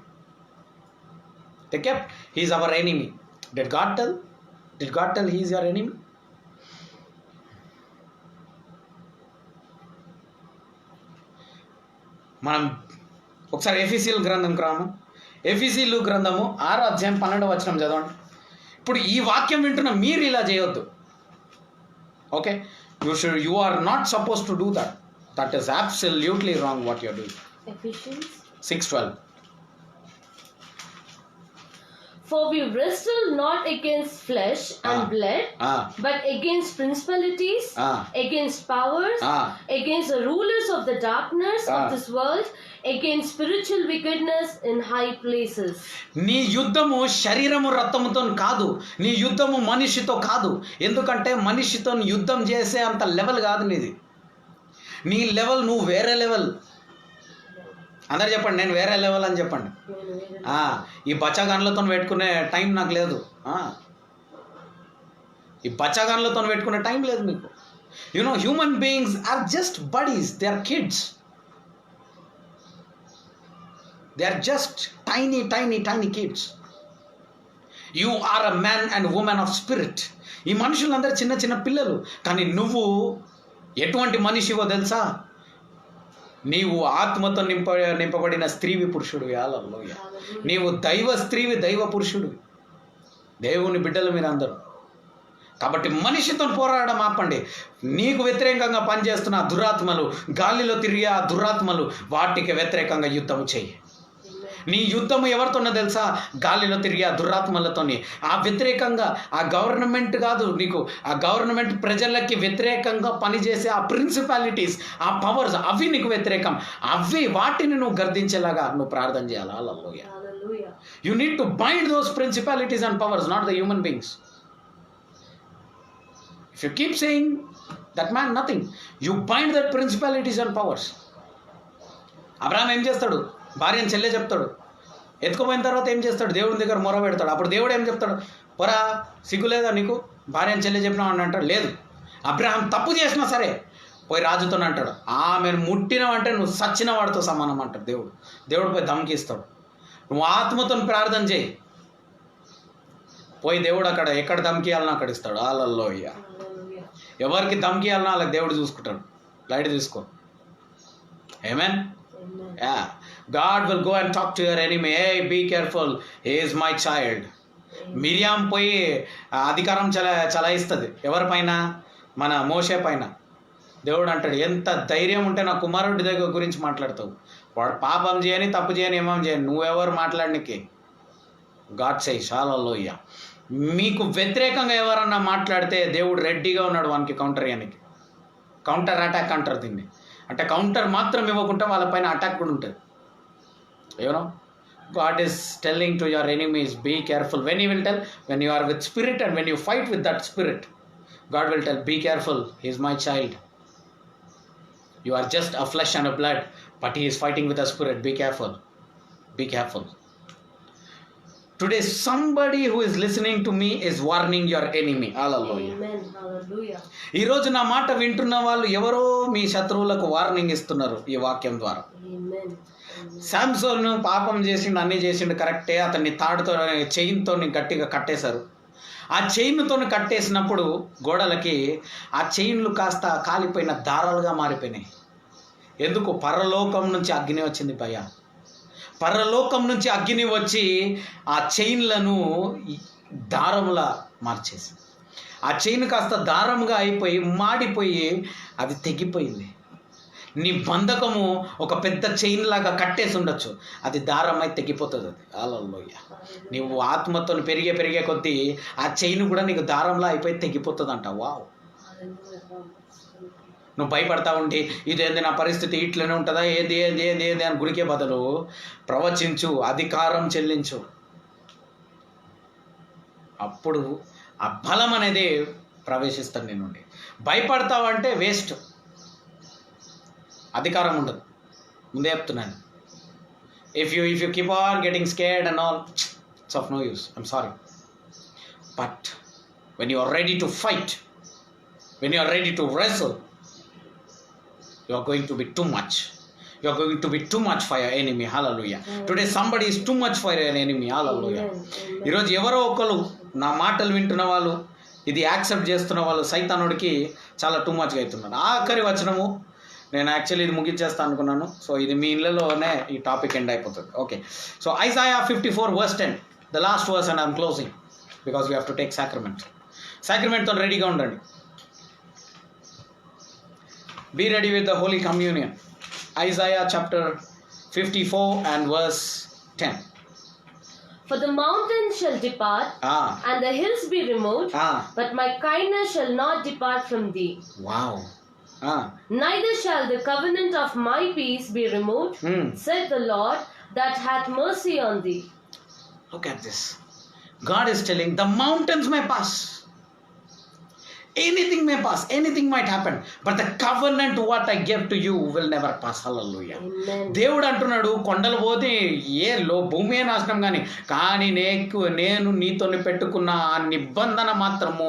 They kept, he is our enemy. Did God tell he is your enemy? మనం ఒకసారి ఎఫెసీయుల గ్రంథంకి రాము. ఎఫెసీయుల గ్రంథము 6వ అధ్యాయం 12వ వచనం చదవండి. ఇప్పుడు ఈ వాక్యం వింటున్న మీరు ఇలా చేయొద్దు. Okay, you are not supposed to do that. That is absolutely wrong what you are doing. Ephesians 6:12. For we wrestle not against flesh and blood, but against principalities, against powers, against the rulers of the darkness of this world, against spiritual wickedness in high places. నీ యుద్ధము శరీరము రక్తముతో కాదు, నీ యుద్ధము మనిషితో కాదు. ఎందుకంటే మనిషితో యుద్ధం చేసే అంత లెవెల్ కాదు నీది. నీ లెవెల్, నువ్వు వేరే లెవెల్. అందరు చెప్పండి, నేను వేరే లెవెల్ అని చెప్పండి. ఈ బచ్చాగాన్లతో పెట్టుకునే టైం నాకు లేదు. ఈ బచ్చాగాన్లతో పెట్టుకునే టైం లేదు మీకు. Human beings are just bodies. They are kids. They are just tiny tiny tiny kids. You are a man and women of spirit. ఈ మనుషులందరూ చిన్న చిన్న పిల్లలు. కానీ నువ్వు ఎటువంటి మనిషివో తెలుసా? నీవు ఆత్మతో నింపబడిన స్త్రీవి, పురుషుడివి. హల్లెలూయా. నీవు దైవ స్త్రీవి, దైవ పురుషుడివి, దేవుని బిడ్డలు మీరు అందరూ. కాబట్టి మనిషితో పోరాడడం ఆపండి. నీకు వ్యతిరేకంగా పనిచేస్తున్న దురాత్మలు, గాలిలో తిరిగే ఆ దురాత్మలు, వాటికి వ్యతిరేకంగా యుద్ధం చేయి. నీ యుద్ధము ఎవరితోనో తెలుసా? గాలిలో తిరిగి ఆ దురాత్మలతోని. ఆ వ్యతిరేకంగా ఆ గవర్నమెంట్ కాదు, నీకు ఆ గవర్నమెంట్ ప్రజలకి వ్యతిరేకంగా పనిచేసే ఆ ప్రిన్సిపాలిటీస్, ఆ పవర్స్, అవి నీకు వ్యతిరేకం. వాటిని నువ్వు గర్దించేలాగా నువ్వు ప్రార్థన చేయాలి. Hallelujah. You need to bind those principalities and powers, not the human beings. If you keep saying that man nothing, you bind that principalities and powers. Abraham ఏం చేస్తాడు? భార్యను చెల్లె చెప్తాడు, ఎత్తుకుపోయిన తర్వాత ఏం చేస్తాడు? దేవుడి దగ్గర మొర పెడతాడు. అప్పుడు దేవుడు ఏం చెప్తాడు? పొరా సిగ్గు లేదా నీకు? భార్య అని చెల్లి చెప్పినావు అని అంటాడు. లేదు. అబ్రహాం తప్పు చేసినా సరే పోయి రాజుతో అంటాడు, ఆమెను ముట్టినవంటే నువ్వు సచ్చిన వాడితో సమానం అంటాడు దేవుడు. దేవుడు పోయి ధమ్కి ఇస్తాడు. నువ్వు ఆత్మతో ప్రార్థన చేయి. పోయి దేవుడు అక్కడ ఎక్కడ ధమ్కి ఇవ్వాలన్నా అక్కడ ఇస్తాడు. హల్లెలూయ. ఎవరికి ధమ్కి ఇవ్వాలన్నా వాళ్ళకి దేవుడు చూసుకుంటాడు. లైట్ తీసుకో. ఆమేన్. Yeah. God will go and talk to your enemy. Hey, be careful. He is my child. Miriam పోయి అధికారం చలాయిస్తుంది ఎవరిపైన? మన మోషే పైన. దేవుడు అంటాడు, ఎంత ధైర్యం ఉంటే నా కుమారుడి దగ్గర గురించి మాట్లాడతావు? వాడు పాపం చేయని, తప్పు చేయని, ఏమేం చేయని, నువ్వెవరు మాట్లాడనికి? గాడ్ సేస్ హల్లెలూయా. మీకు వ్యతిరేకంగా ఎవరన్నా మాట్లాడితే దేవుడు రెడీగా ఉన్నాడు వానికి కౌంటర్ చేయడానికి. కౌంటర్ అటాక్ అంటారు దీన్ని. అంటే కౌంటర్ మాత్రం ఇవ్వకుండా వాళ్ళపైన అటాక్ కూడా ఉంటుంది. You know, God is telling to your enemies, be careful. When He will tell, when you are with spirit and when you fight with that spirit, God will tell, be careful, He is my child. You are just a flesh and a blood, but He is fighting with a spirit. Be careful. Be careful. Today, somebody who is listening to me is warning your enemy. Hallelujah. Amen. Hallelujah. ఈ రోజు నా మాట వింటున్న వాళ్ళు ఎవరో మీ శత్రువులకు warning ఇస్తున్నారు ఈ వాక్యం ద్వారా. Amen. శాంసోన్ పాపం చేసిండు, అన్నీ చేసిండు కరెక్టే. అతన్ని తాడుతో చైన్తో గట్టిగా కట్టేశారు. ఆ చైన్తో కట్టేసినప్పుడు గోడలకి ఆ చైన్లు కాస్త కాలిపోయిన దారాలుగా మారిపోయినాయి. ఎందుకు? పరలోకం నుంచి అగ్ని వచ్చింది భయ్యా. పరలోకం నుంచి అగ్ని వచ్చి ఆ చైన్లను దారములా మార్చేసి, ఆ చైన్ కాస్త దారంగా అయిపోయి మాడిపోయి అది తెగిపోయింది. నీ బంధకము ఒక పెద్ద చైన్ లాగా కట్టేసి ఉండొచ్చు, అది దారమై తెగిపోతుంది. అది హల్లెలూయ. నీవు ఆత్మతో పెరిగే కొద్దీ ఆ చైన్ కూడా నీకు దారంలా అయిపోయి తెగిపోతుంది అంట. వావ్. నువ్వు భయపడతా ఉండి ఇదేంది నా పరిస్థితి ఇట్లనే ఉంటుందా, ఏది ఏది ఏది ఏది అని గుడికే బదులు ప్రవచించు, అధికారం చెల్లించు. అప్పుడు ఆ బలం అనేది ప్రవేశిస్తాను నీ నుండి. భయపడతావంటే వేస్ట్, అధికారం ఉండదు. ముందే చెప్తున్నాను. If you keep on getting scared and all, it's of no use. I'm sorry. But when you are ready to fight, when you are ready to wrestle, you are going to be too much. You are going to be too much for your enemy. Hallelujah. Today somebody is too much for your enemy. Hallelujah. ఈరోజు ఎవరో ఒకరు నా మాటలు వింటున్న వాళ్ళు, ఇది accept చేస్తున్న వాళ్ళు సైతానుడికి చాలా టూ మచ్గా అవుతున్నారు. ఆఖరి వచనము నేను యాక్చువల్లీ ఇది ముగించేస్తాను అనుకున్నాను. సో ఇది మీ ఇళ్ళలోనే ఈ టాపిక్ ఎండ్ అయిపోతుంది. Okay. So Isaiah 54 verse 10, the last verse, and I'm closing because we have to take sacrament. సాక్రమెంట్తో రెడీగా ఉండండి. Be ready with the Holy Communion. Isaiah chapter 54 and verse 10. For the mountains shall depart, and the hills be removed, but my kindness shall not depart from thee. Wow. Neither shall the covenant of my peace be removed, saith the Lord, that hath mercy on thee. Look at this. God is telling, the mountains may pass. Anything may pass, anything might happen, but the covenant what I gave to you will never pass. Hallelujah. దేవుడు అంటున్నాడు, కొండలు పోతే భూమి నాశనం కానీ నేను నీతో పెట్టుకున్న ఆ నిబంధన మాత్రము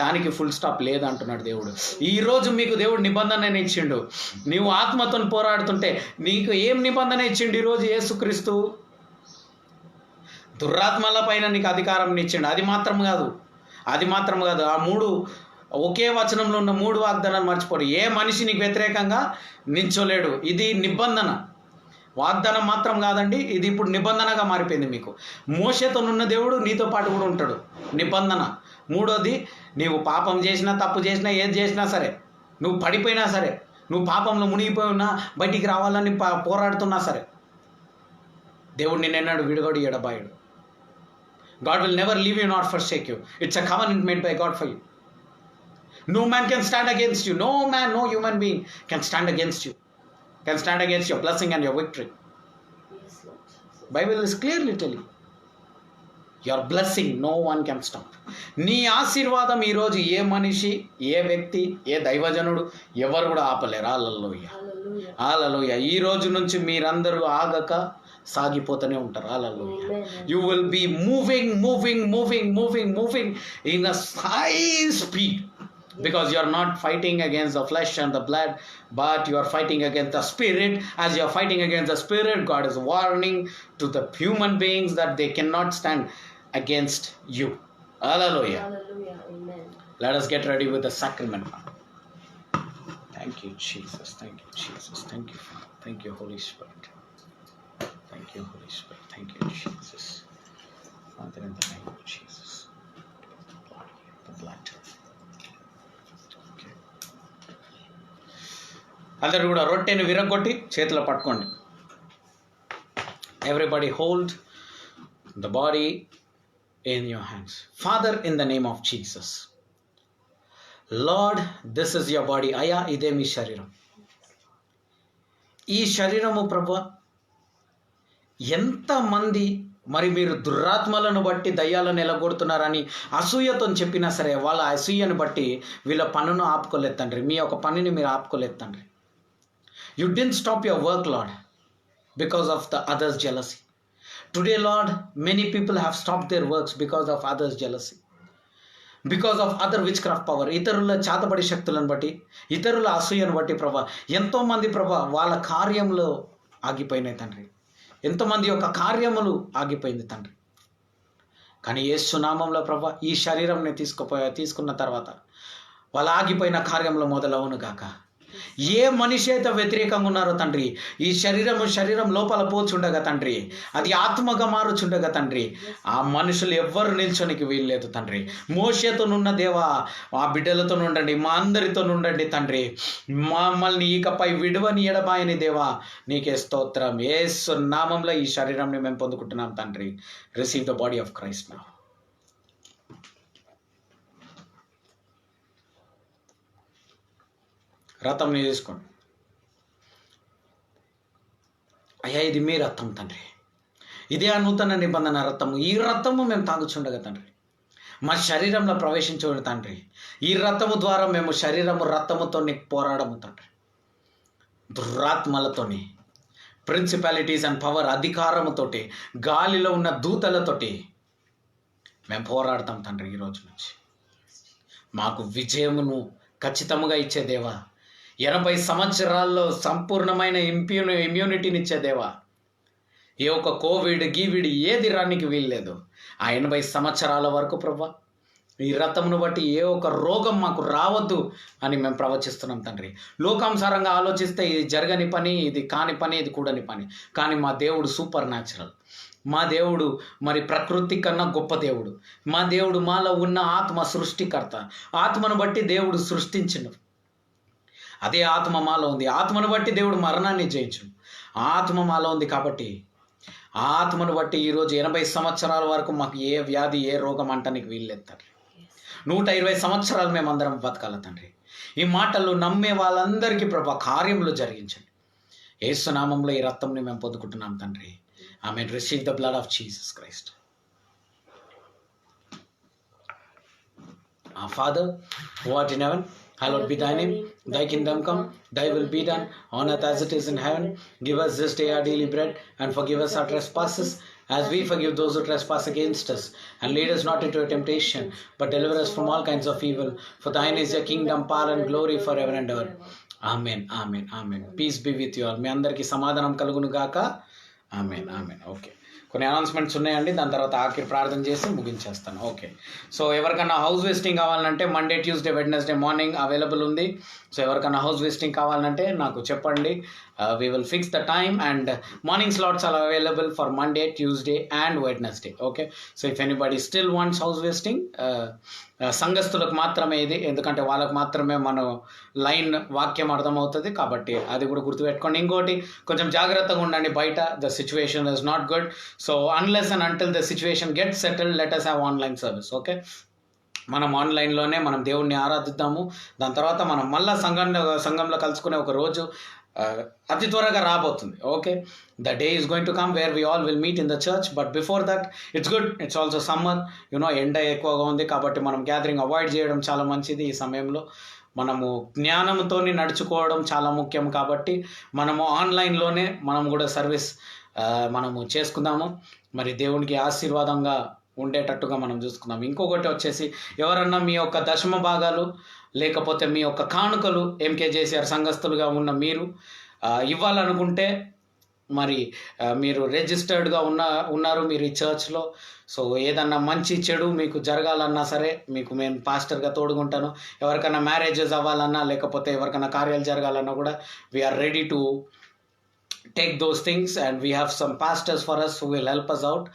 దానికి ఫుల్ స్టాప్ లేదు అంటున్నాడు దేవుడు. ఈరోజు మీకు దేవుడు నిబంధన ఇచ్చిండు. నీవు ఆత్మతో పోరాడుతుంటే నీకు ఏం నిబంధన ఇచ్చిండు ఈరోజు? యేసుక్రీస్తు దురాత్మల పైన నీకు అధికారం ఇచ్చిండు. అది మాత్రం కాదు. ఆ మూడు ఒకే వచనంలో ఉన్న 3 వాగ్దానాలు మర్చిపోరు. ఏ మనిషి నీకు వ్యతిరేకంగా నిల్చోలేడు. ఇది నిబంధన. వాగ్దానం మాత్రం కాదండి, ఇది ఇప్పుడు నిబంధనగా మారిపోయింది మీకు. మోషేతో ఉన్న దేవుడు నీతో పాటు కూడా ఉంటాడు. నిబంధన. మూడోది, నీవు పాపం చేసినా, తప్పు చేసినా, ఏది చేసినా సరే, నువ్వు పడిపోయినా సరే, నువ్వు పాపంలో మునిగిపోయి ఉన్నా, బయటికి రావాలని పోరాడుతున్నా సరే, దేవుడు నిన్నెన్నాడు విడుగడు ఎడబాయుడు. God will never leave you nor forsake you. It's a covenant made by God for you. No man can stand against you. No man, no human being can stand against you. Can stand against your blessing and your victory. Yes, Lord. Bible is clearly telling. Your blessing, no one can stop. నీ ఆశీర్వాదం ఈరోజు ఏ మనిషి, ఏ వ్యక్తి, ఏ దైవజనుడు ఎవరు కూడా ఆపలేరు. హల్లెలూయా. హల్లెలూయా. ఈ రోజు నుంచి మీరందరూ ఆగక సాగిపోతూనే ఉంటారు. Hallelujah. You will be moving in a high speed, because you are not fighting against the flesh and the blood, but you are fighting against the spirit. As you are fighting against the spirit, God is warning to the human beings that they cannot stand against you. Hallelujah. Hallelujah. Amen. Let us get ready with the sacrament. Thank you, Jesus. Thank you, Jesus. Thank you, Father. Thank you, Holy Spirit. Thank you, Holy Spirit. Thank you, Jesus. Father, in the name of Jesus. The blood. అందరు కూడా రొట్టెని విరగొట్టి చేతిలో పట్టుకోండి. Everybody hold the body in your hands. Father, in the name of Jesus, lord, this is your body. అయ్యా, ఇదే మీ శరీరం. ఈ శరీరము ప్రభు, ఎంతమంది మరి మీరు దురాత్మలను బట్టి దయ్యాలను ఎలగొడుతున్నారని అసూయతో చెప్పినా సరే, వాళ్ళ అసూయను బట్టి వీళ్ళ పనును ఆపుకోలేదు తండ్రి. మీ యొక్క పనిని మీరు ఆపుకోలేదు తండ్రి. You didn't stop your work, Lord, because of the others' jealousy. Today, Lord, many people have stopped their works because of others' jealousy, because of other witchcraft power. ఇతరుల చాతబడి శక్తులను బట్టి, ఇతరుల అసూయను బట్టి ప్రభా, ఎంతోమంది ప్రభా వాళ్ళ కార్యములు ఆగిపోయినాయి తండ్రి. ఎంతోమంది యొక్క కార్యములు ఆగిపోయింది తండ్రి. కానీ యేసు నామములో ప్రభా, ఈ శరీరంని తీసుకున్న తర్వాత వాళ్ళ ఆగిపోయిన కార్యములు మొదలవును గాక. ఏ మనిషి అయితే వ్యతిరేకంగా ఉన్నారో తండ్రి, ఈ శరీరం లోపల పోచుండగా తండ్రి, అది ఆత్మగా మారుచుండగా తండ్రి, ఆ మనుషులు ఎవ్వరు నిల్చొనికి వీల్లేదు తండ్రి. మోషేతో నున్న దేవా, ఆ బిడ్డలతో నుండండి, మా అందరితో నుండండి తండ్రి. మమ్మల్ని ఇకపై విడువని ఎడబాయని దేవా, నీకే స్తోత్రం. యేసు నామంలో ఈ శరీరాన్ని మేము పొందుకుంటున్నాం తండ్రి. Receive the body of Christ now. రథంని తీసుకోండి. అయ్యా, ఇది మీ రథం తండ్రి. ఇదే ఆ నూతన నిబంధన రథము. ఈ రథము మేము తాగుచుండగా తండ్రి, మా శరీరంలో ప్రవేశించండి తండ్రి. ఈ రథము ద్వారా మేము రథముతో పోరాడము తండ్రి. దురాత్మలతోని, ప్రిన్సిపాలిటీస్ అండ్ పవర్, అధికారముతోటి, గాలిలో ఉన్న దూతలతోటి మేము పోరాడతాం తండ్రి. ఈరోజు నుంచి మాకు విజయమును ఖచ్చితంగా ఇచ్చే దేవా, 80 సంవత్సరాల్లో సంపూర్ణమైన ఇమ్యూనిటీని ఇచ్చే దేవా, ఏ ఒక్క కోవిడ్ గీవిడ్ ఏది రానికి వీల్లేదు. ఆ 80 సంవత్సరాల వరకు ప్రభా, ఈ రథమును బట్టి ఏ ఒక్క రోగం మాకు రావద్దు అని మేము ప్రవచిస్తున్నాం తండ్రి. లోకానుసారంగా ఆలోచిస్తే ఇది జరగని పని, ఇది కాని పని, ఇది కూడని పని. కానీ మా దేవుడు సూపర్ న్యాచురల్. మా దేవుడు మరి ప్రకృతి కన్నా గొప్ప దేవుడు. మా దేవుడు మాలో ఉన్న ఆత్మ సృష్టికర్త. ఆత్మను బట్టి దేవుడు సృష్టించను, అదే ఆత్మ మాలో ఉంది. ఆత్మను బట్టి దేవుడు మరణాన్ని జయించును. ఆత్మ మాలో ఉంది కాబట్టి ఆ ఆత్మను బట్టి ఈరోజు 80 సంవత్సరాల వరకు మాకు ఏ వ్యాధి, ఏ రోగం అంటానికి వీల్లేదు తండ్రి. 120 సంవత్సరాలు మేమందరం బతకాల తండ్రి. ఈ మాటలు నమ్మే వాళ్ళందరికీ ప్రభా కార్యములు జరిగించండి. యేసు నామంలో ఈ రక్తంని మేము పొందుకుంటున్నాం తండ్రి. Amen. Receive the blood of Jesus Christ. Our Father, who art in heaven, hallowed be thy name. Thy kingdom come, thy will be done, on earth as it is in heaven. Give us this day our daily bread, and forgive us our trespasses, as we forgive those who trespass against us. And lead us not into temptation, but deliver us from all kinds of evil. For thine is the kingdom, power, and glory forever and ever. Amen. Amen. Amen. Peace be with you all. మీ అందరికీ సమాధానం కలుగును గాక. Amen. Amen. Okay, కొన్ని announcements ఉన్నాయండి. దాని తర్వాత ఆఖరి ప్రార్థన చేసి ముగించేస్తాను. ఓకే, సో ఎవరికన్నా హౌస్ విజిటింగ్ కావాలంటే Monday, Tuesday, Wednesday morning available ఉంది. సో ఎవరికన్నా హౌస్ విజిటింగ్ కావాలంటే నాకు చెప్పండి. We will fix the time and morning slots are available for Monday, Tuesday and Wednesday. Okay, so if anybody still wants house visiting, సంఘస్థులకు మాత్రమే ఇది, ఎందుకంటే వాళ్ళకు మాత్రమే మన లైన్ వాక్యం అర్థమవుతుంది కాబట్టి అది కూడా గుర్తుపెట్టుకోండి. ఇంకోటి, కొంచెం జాగ్రత్తగా ఉండండి. బయట the situation is not good. So unless and until the situation get settled, let us have online service. Okay, మనం ఆన్లైన్లోనే మనం దేవుణ్ణి ఆరాధిద్దాము. దాని తర్వాత మనం మళ్ళీ సంఘంలో కలుసుకునే ఒక రోజు అతి త్వరగా రాబోతుంది. Okay, the day is going to come where we all will meet in the church. But before that it's good, it's also summer, ఎండ ఎక్కువగా ఉంది కాబట్టి మనం గ్యాదరింగ్ అవాయిడ్ చేయడం చాలా మంచిది. ఈ సమయంలో మనము జ్ఞానంతో నడుచుకోవడం చాలా ముఖ్యం కాబట్టి మనము ఆన్లైన్లోనే మనం కూడా సర్వీస్ మనము చేసుకుందాము. మరి దేవునికి ఆశీర్వాదంగా ఉండేటట్టుగా మనం చూసుకుందాం. ఇంకొకటి వచ్చేసి, ఎవరన్నా మీ యొక్క దశమ భాగాలు లేకపోతే మీ యొక్క కానుకలు MKJCR సంఘస్థులుగా ఉన్న మీరు ఇవ్వాలనుకుంటే, మరి మీరు రిజిస్టర్డ్గా ఉన్నారు మీరు ఈ చర్చ్లో. సో ఏదన్నా మంచి చెడు మీకు జరగాలన్నా సరే, మీకు నేను పాస్టర్గా తోడుకుంటాను. ఎవరికైనా మ్యారేజెస్ అవ్వాలన్నా లేకపోతే ఎవరికైనా కార్యాలు జరగాలన్నా కూడా we are ready to take those things and we have some pastors for us who will help us out.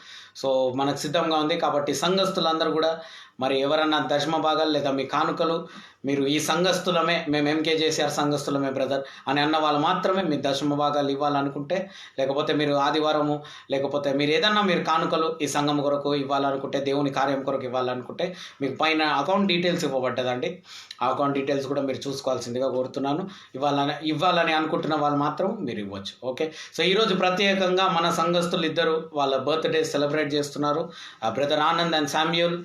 So మనకు సిద్ధంగా ఉంది. కాబట్టి సంఘస్థులందరూ కూడా మరి ఎవరన్నా దశమ భాగాలు లేదా మీ కానుకలు మీరు ఈ సంఘస్థులమే, మేము MKJCR సంఘస్థులమే బ్రదర్ అని అన్న వాళ్ళు మాత్రమే మీ దశమ భాగాలు ఇవ్వాలనుకుంటే, లేకపోతే మీరు ఆదివారము లేకపోతే మీరు ఏదన్నా మీరు కానుకలు ఈ సంఘం కొరకు ఇవ్వాలనుకుంటే, దేవుని కార్యం కొరకు ఇవ్వాలనుకుంటే, మీకు పైన అకౌంట్ డీటెయిల్స్ ఇవ్వబడ్డదండి. ఆ అకౌంట్ డీటెయిల్స్ కూడా మీరు చూసుకోవాల్సిందిగా కోరుతున్నాను. ఇవ్వాలని అనుకుంటున్న వాళ్ళు మాత్రం మీరు ఇవ్వచ్చు. ఓకే. సో ఈరోజు ప్రత్యేకంగా మన సంఘస్థులు ఇద్దరు వాళ్ళ బర్త్డే సెలబ్రేట్ చేస్తున్నారు. Brother Anand and Samuel,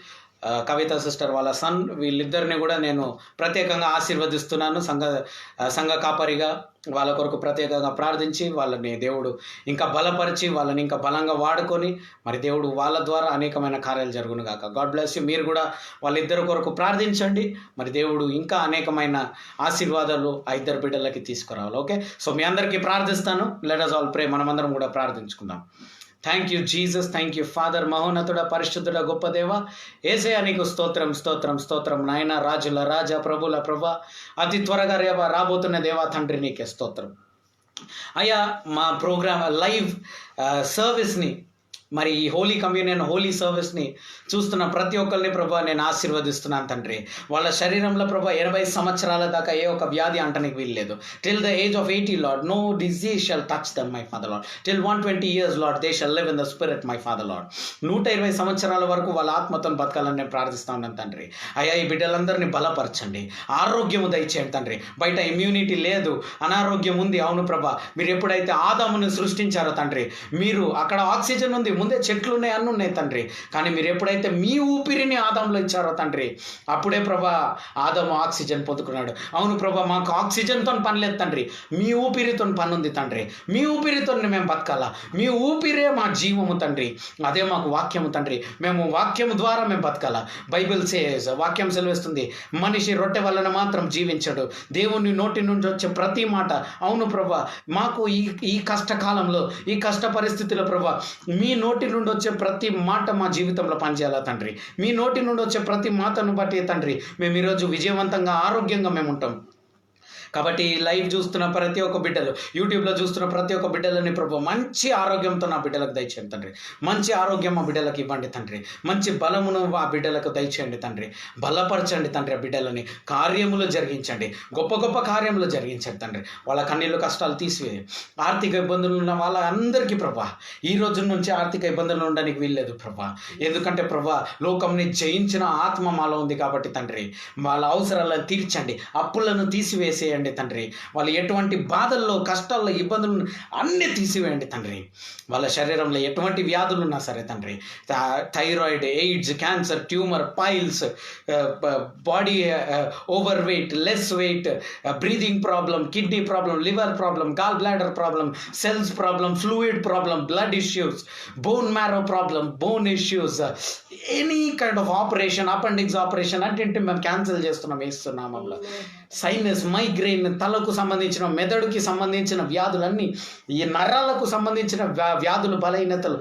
Kavitha sister వాళ్ళ సన్. వీళ్ళిద్దరిని కూడా నేను ప్రత్యేకంగా ఆశీర్వదిస్తున్నాను. సంఘ కాపరిగా వాళ్ళ కొరకు ప్రత్యేకంగా ప్రార్థించి వాళ్ళని దేవుడు ఇంకా బలపరిచి వాళ్ళని ఇంకా బలంగా వాడుకొని మరి దేవుడు వాళ్ళ ద్వారా అనేకమైన కార్యాలు జరుగును గాక. God bless you. మీరు కూడా వాళ్ళిద్దరి కొరకు ప్రార్థించండి. మరి దేవుడు ఇంకా అనేకమైన ఆశీర్వాదాలు ఆ ఇద్దరు బిడ్డలకి తీసుకురావాలి. ఓకే. సో మీ అందరికీ ప్రార్థిస్తాను. Let us all pray. మనమందరం కూడా ప్రార్థించుకుందాం. Thank you Jesus, thank you father. మహోన్నతుడ, పరిశుద్ధుడ, గొప్ప దేవ యేసయ్య, నీకు స్తోత్రం స్తోత్రం స్తోత్రం నాయన. రాజుల రాజా, ప్రభుల ప్రభా, అతి త్వరగా రాబోతున్న దేవా తండ్రి, నీకే స్తోత్రం అయ్యా. మా ప్రోగ్రామ్ లైవ్ సర్వీస్ని, మరి ఈ హోలీ కమ్యూనియన్ హోలీ సర్వీస్ని చూస్తున్న ప్రతి ఒక్కరిని ప్రభా నేను ఆశీర్వదిస్తున్నాను తండ్రి. వాళ్ళ శరీరంలో ప్రభా 80 సంవత్సరాల దాకా ఏ ఒక వ్యాధి అంటనికి వీల్లేదు. Till the age of 80 lord, no disease shall touch them my father lord. Till 120 years lord, they shall live in the spirit my father lord. 120 సంవత్సరాల వరకు వాళ్ళ ఆత్మతో బతకాలని నేను ప్రార్థిస్తా ఉన్నాను తండ్రి. అయ్యా, ఈ బిడ్డలందరినీ బలపరచండి, ఆరోగ్యము దయచేయండి తండ్రి. బయట ఇమ్యూనిటీ లేదు, అనారోగ్యం ఉంది. అవును ప్రభా, మీరు ఎప్పుడైతే ఆదామును సృష్టించారో తండ్రి, మీరు అక్కడ ఆక్సిజన్ ఉంది, ముందే చెట్లు ఉన్నాయి, అన్నీ ఉన్నాయి తండ్రి. కానీ మీరు ఎప్పుడైతే మీ ఊపిరిని ఆదాంలో ఇచ్చారో తండ్రి, అప్పుడే ప్రభా ఆదాము ఆక్సిజన్ పొందుకున్నాడు. అవును ప్రభా, మాకు ఆక్సిజన్తో పని లేదు తండ్రి, మీ ఊపిరితో పని ఉంది తండ్రి. మీ ఊపిరితో మేము బతకాలా, మీ ఊపిరే మా జీవము తండ్రి, అదే మాకు వాక్యము తండ్రి. మేము వాక్యము ద్వారా మేము బతకాలా. బైబిల్ సేస్, వాక్యం సెలవిస్తుంది, మనిషి రొట్టె వలన మాత్రం జీవించడు, దేవుని నోటి నుంచి వచ్చే ప్రతి మాట. అవును ప్రభా, మాకు ఈ కష్టకాలంలో, ఈ కష్ట పరిస్థితిలో ప్రభా, మీ నోటి నుండి వచ్చే ప్రతి మాట మా జీవితంలో పనిచేయాలా తండ్రి. మీ నోటి నుండి వచ్చే ప్రతి మాటను బట్టి తండ్రి మేము ఈరోజు విజయవంతంగా, ఆరోగ్యంగా మేము ఉంటాం. కాబట్టి లైవ్ చూస్తున్న ప్రతి ఒక్క బిడ్డలు, యూట్యూబ్లో చూస్తున్న ప్రతి ఒక్క బిడ్డలని ప్రభు మంచి ఆరోగ్యంతో నా బిడ్డలకు దయచేయండి తండ్రి. మంచి ఆరోగ్యం ఆ బిడ్డలకు ఇవ్వండి తండ్రి. మంచి బలమును ఆ బిడ్డలకు దయచేయండి తండ్రి. బలపరచండి తండ్రి. ఆ బిడ్డలని కార్యములు జరిగించండి, గొప్ప గొప్ప కార్యములు జరిగించండి తండ్రి. వాళ్ళ కన్నీళ్ళు కష్టాలు తీసివేయండి. ఆర్థిక ఇబ్బందులు ఉన్న వాళ్ళందరికీ ప్రభా, ఈ రోజు నుంచి ఆర్థిక ఇబ్బందులు ఉండడానికి వీల్లేదు ప్రభా. ఎందుకంటే ప్రభా, లోకంని జయించిన ఆత్మ మాలో ఉంది కాబట్టి తండ్రి, వాళ్ళ అవసరాలను తీర్చండి, అప్పులను తీసివేసేయండి తండ్రి. వాళ్ళు ఎటువంటి బాధల్లో, కష్టాల్లో, ఇబ్బందులు అన్నీ తీసివేయండి తండ్రి. వాళ్ళ శరీరంలో ఎటువంటి వ్యాధులు ఉన్నా సరే తండ్రి, thyroid, AIDS, cancer, tumour, piles, body overweight, less weight, breathing problem, kidney problem, liver problem, gall bladder problem, cells problem, fluid problem, blood issues, bone marrow problem, bone issues, any kind of operation, appendix operation అంటే మేము cancel చేస్తున్నాం వేస్తున్నామంలో. Sinus, migraine, తలకు సంబంధించిన, మెదడుకి సంబంధించిన వ్యాధులన్నీ, ఈ నరాలకు సంబంధించిన వ్యాధులు, బలహీనతలు,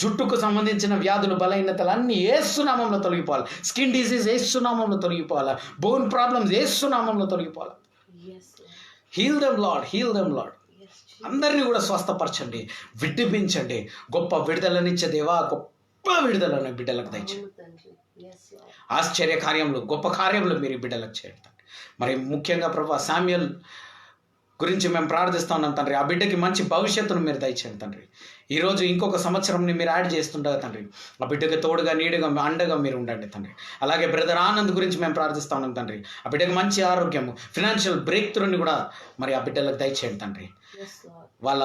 జుట్టుకు సంబంధించిన వ్యాధులు, బలహీనతలు అన్నీ ఏసునామంలో తొలగిపోవాలి. స్కిన్ డిసీజ్ ఏసునామంలో తొలగిపోవాలి. బోన్ ప్రాబ్లమ్స్ ఏసునామంలో తొలగిపోవాలి. Heal them lord, heal them lord. అందరినీ కూడా స్వస్థపరచండి, విడిపించండి. గొప్ప విడుదలనిచ్చే దేవా, గొప్ప విడుదలను బిడ్డలకు దయచేయండి. ఆశ్చర్య కార్యములు, గొప్ప కార్యములు మీరు బిడ్డలకు చేయండి. మరి ముఖ్యంగా ప్రభా శామ్యూల్ గురించి మేము ప్రార్థిస్తూ ఉన్నాం తండ్రి. ఆ బిడ్డకి మంచి భవిష్యత్తును మీరు దయచేయండి తండ్రి. ఈరోజు ఇంకొక సంవత్సరంని మీరు యాడ్ చేస్తుండగా తండ్రి, ఆ బిడ్డకి తోడుగా, నీడుగా, అండగా మీరు ఉండండి తండ్రి. అలాగే బ్రదర్ ఆనంద్ గురించి మేము ప్రార్థిస్తూ ఉన్నాం తండ్రి. ఆ బిడ్డకి మంచి ఆరోగ్యము, ఫినాన్షియల్ బ్రేక్ త్రూని కూడా మరి ఆ బిడ్డలకు దయచేయండి తండ్రి. వాళ్ళ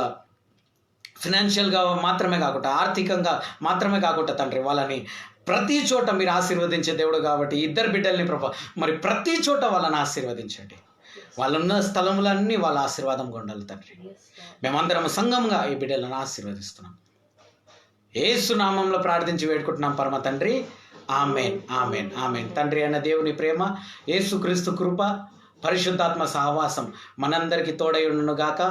ఫినాన్షియల్గా మాత్రమే కాకుండా, ఆర్థికంగా మాత్రమే కాకుండా తండ్రి, వాళ్ళని ప్రతి చోట మీరు ఆశీర్వదించే దేవుడు కాబట్టి ఇద్దరు బిడ్డల్ని ప్రభా మరి ప్రతి చోట వాళ్ళని ఆశీర్వదించండి. వాళ్ళున్న స్థలములన్నీ వాళ్ళ ఆశీర్వాదంగా ఉండాలి తండ్రి. Yes, Lord. మేమందరం సంఘంగా ఈ బిడ్డలను ఆశీర్వదిస్తున్నాం. యేసు నామంలో ప్రార్థించి వేడుకుంటున్నాం పరమ తండ్రి. ఆమేన్, ఆమేన్, ఆమేన్. తండ్రి అయిన దేవుని ప్రేమ, యేసుక్రీస్తు కృప, పరిశుద్ధాత్మ సహవాసం మనందరికీ తోడై ఉండును గాక.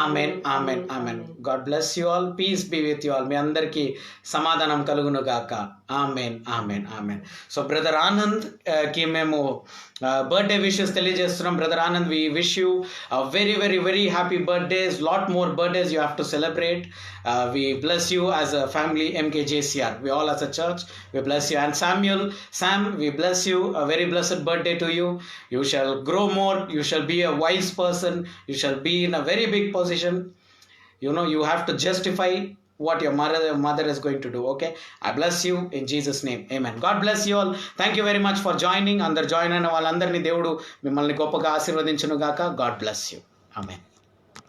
Amen, amen, amen. God bless you all. Peace be with you all. మీ అందరికీ సమాధానం కలుగును గాక. Amen, amen, amen. So brother Anand కి మేము బర్త్డే విషెస్ తెలియజేస్తున్నాం. Brother Anand, we wish you very very very happy birthdays. Lot more birthdays you have to celebrate. We bless you as a family, MKJCR. We all as a church, we bless you. And Sam, we bless you. A very blessed birthday to you. You shall grow more. You shall be a wise person. You shall be in a very big position. You know, you have to justify what your mother is going to do. Okay? I bless you in Jesus' name. Amen. God bless you all. Thank you very much for joining. Andar join అయిన వాళ్ళందరినీ దేవుడు మిమ్మల్ని గొప్పగా ఆశీర్వదించును గాక. God bless you. Amen.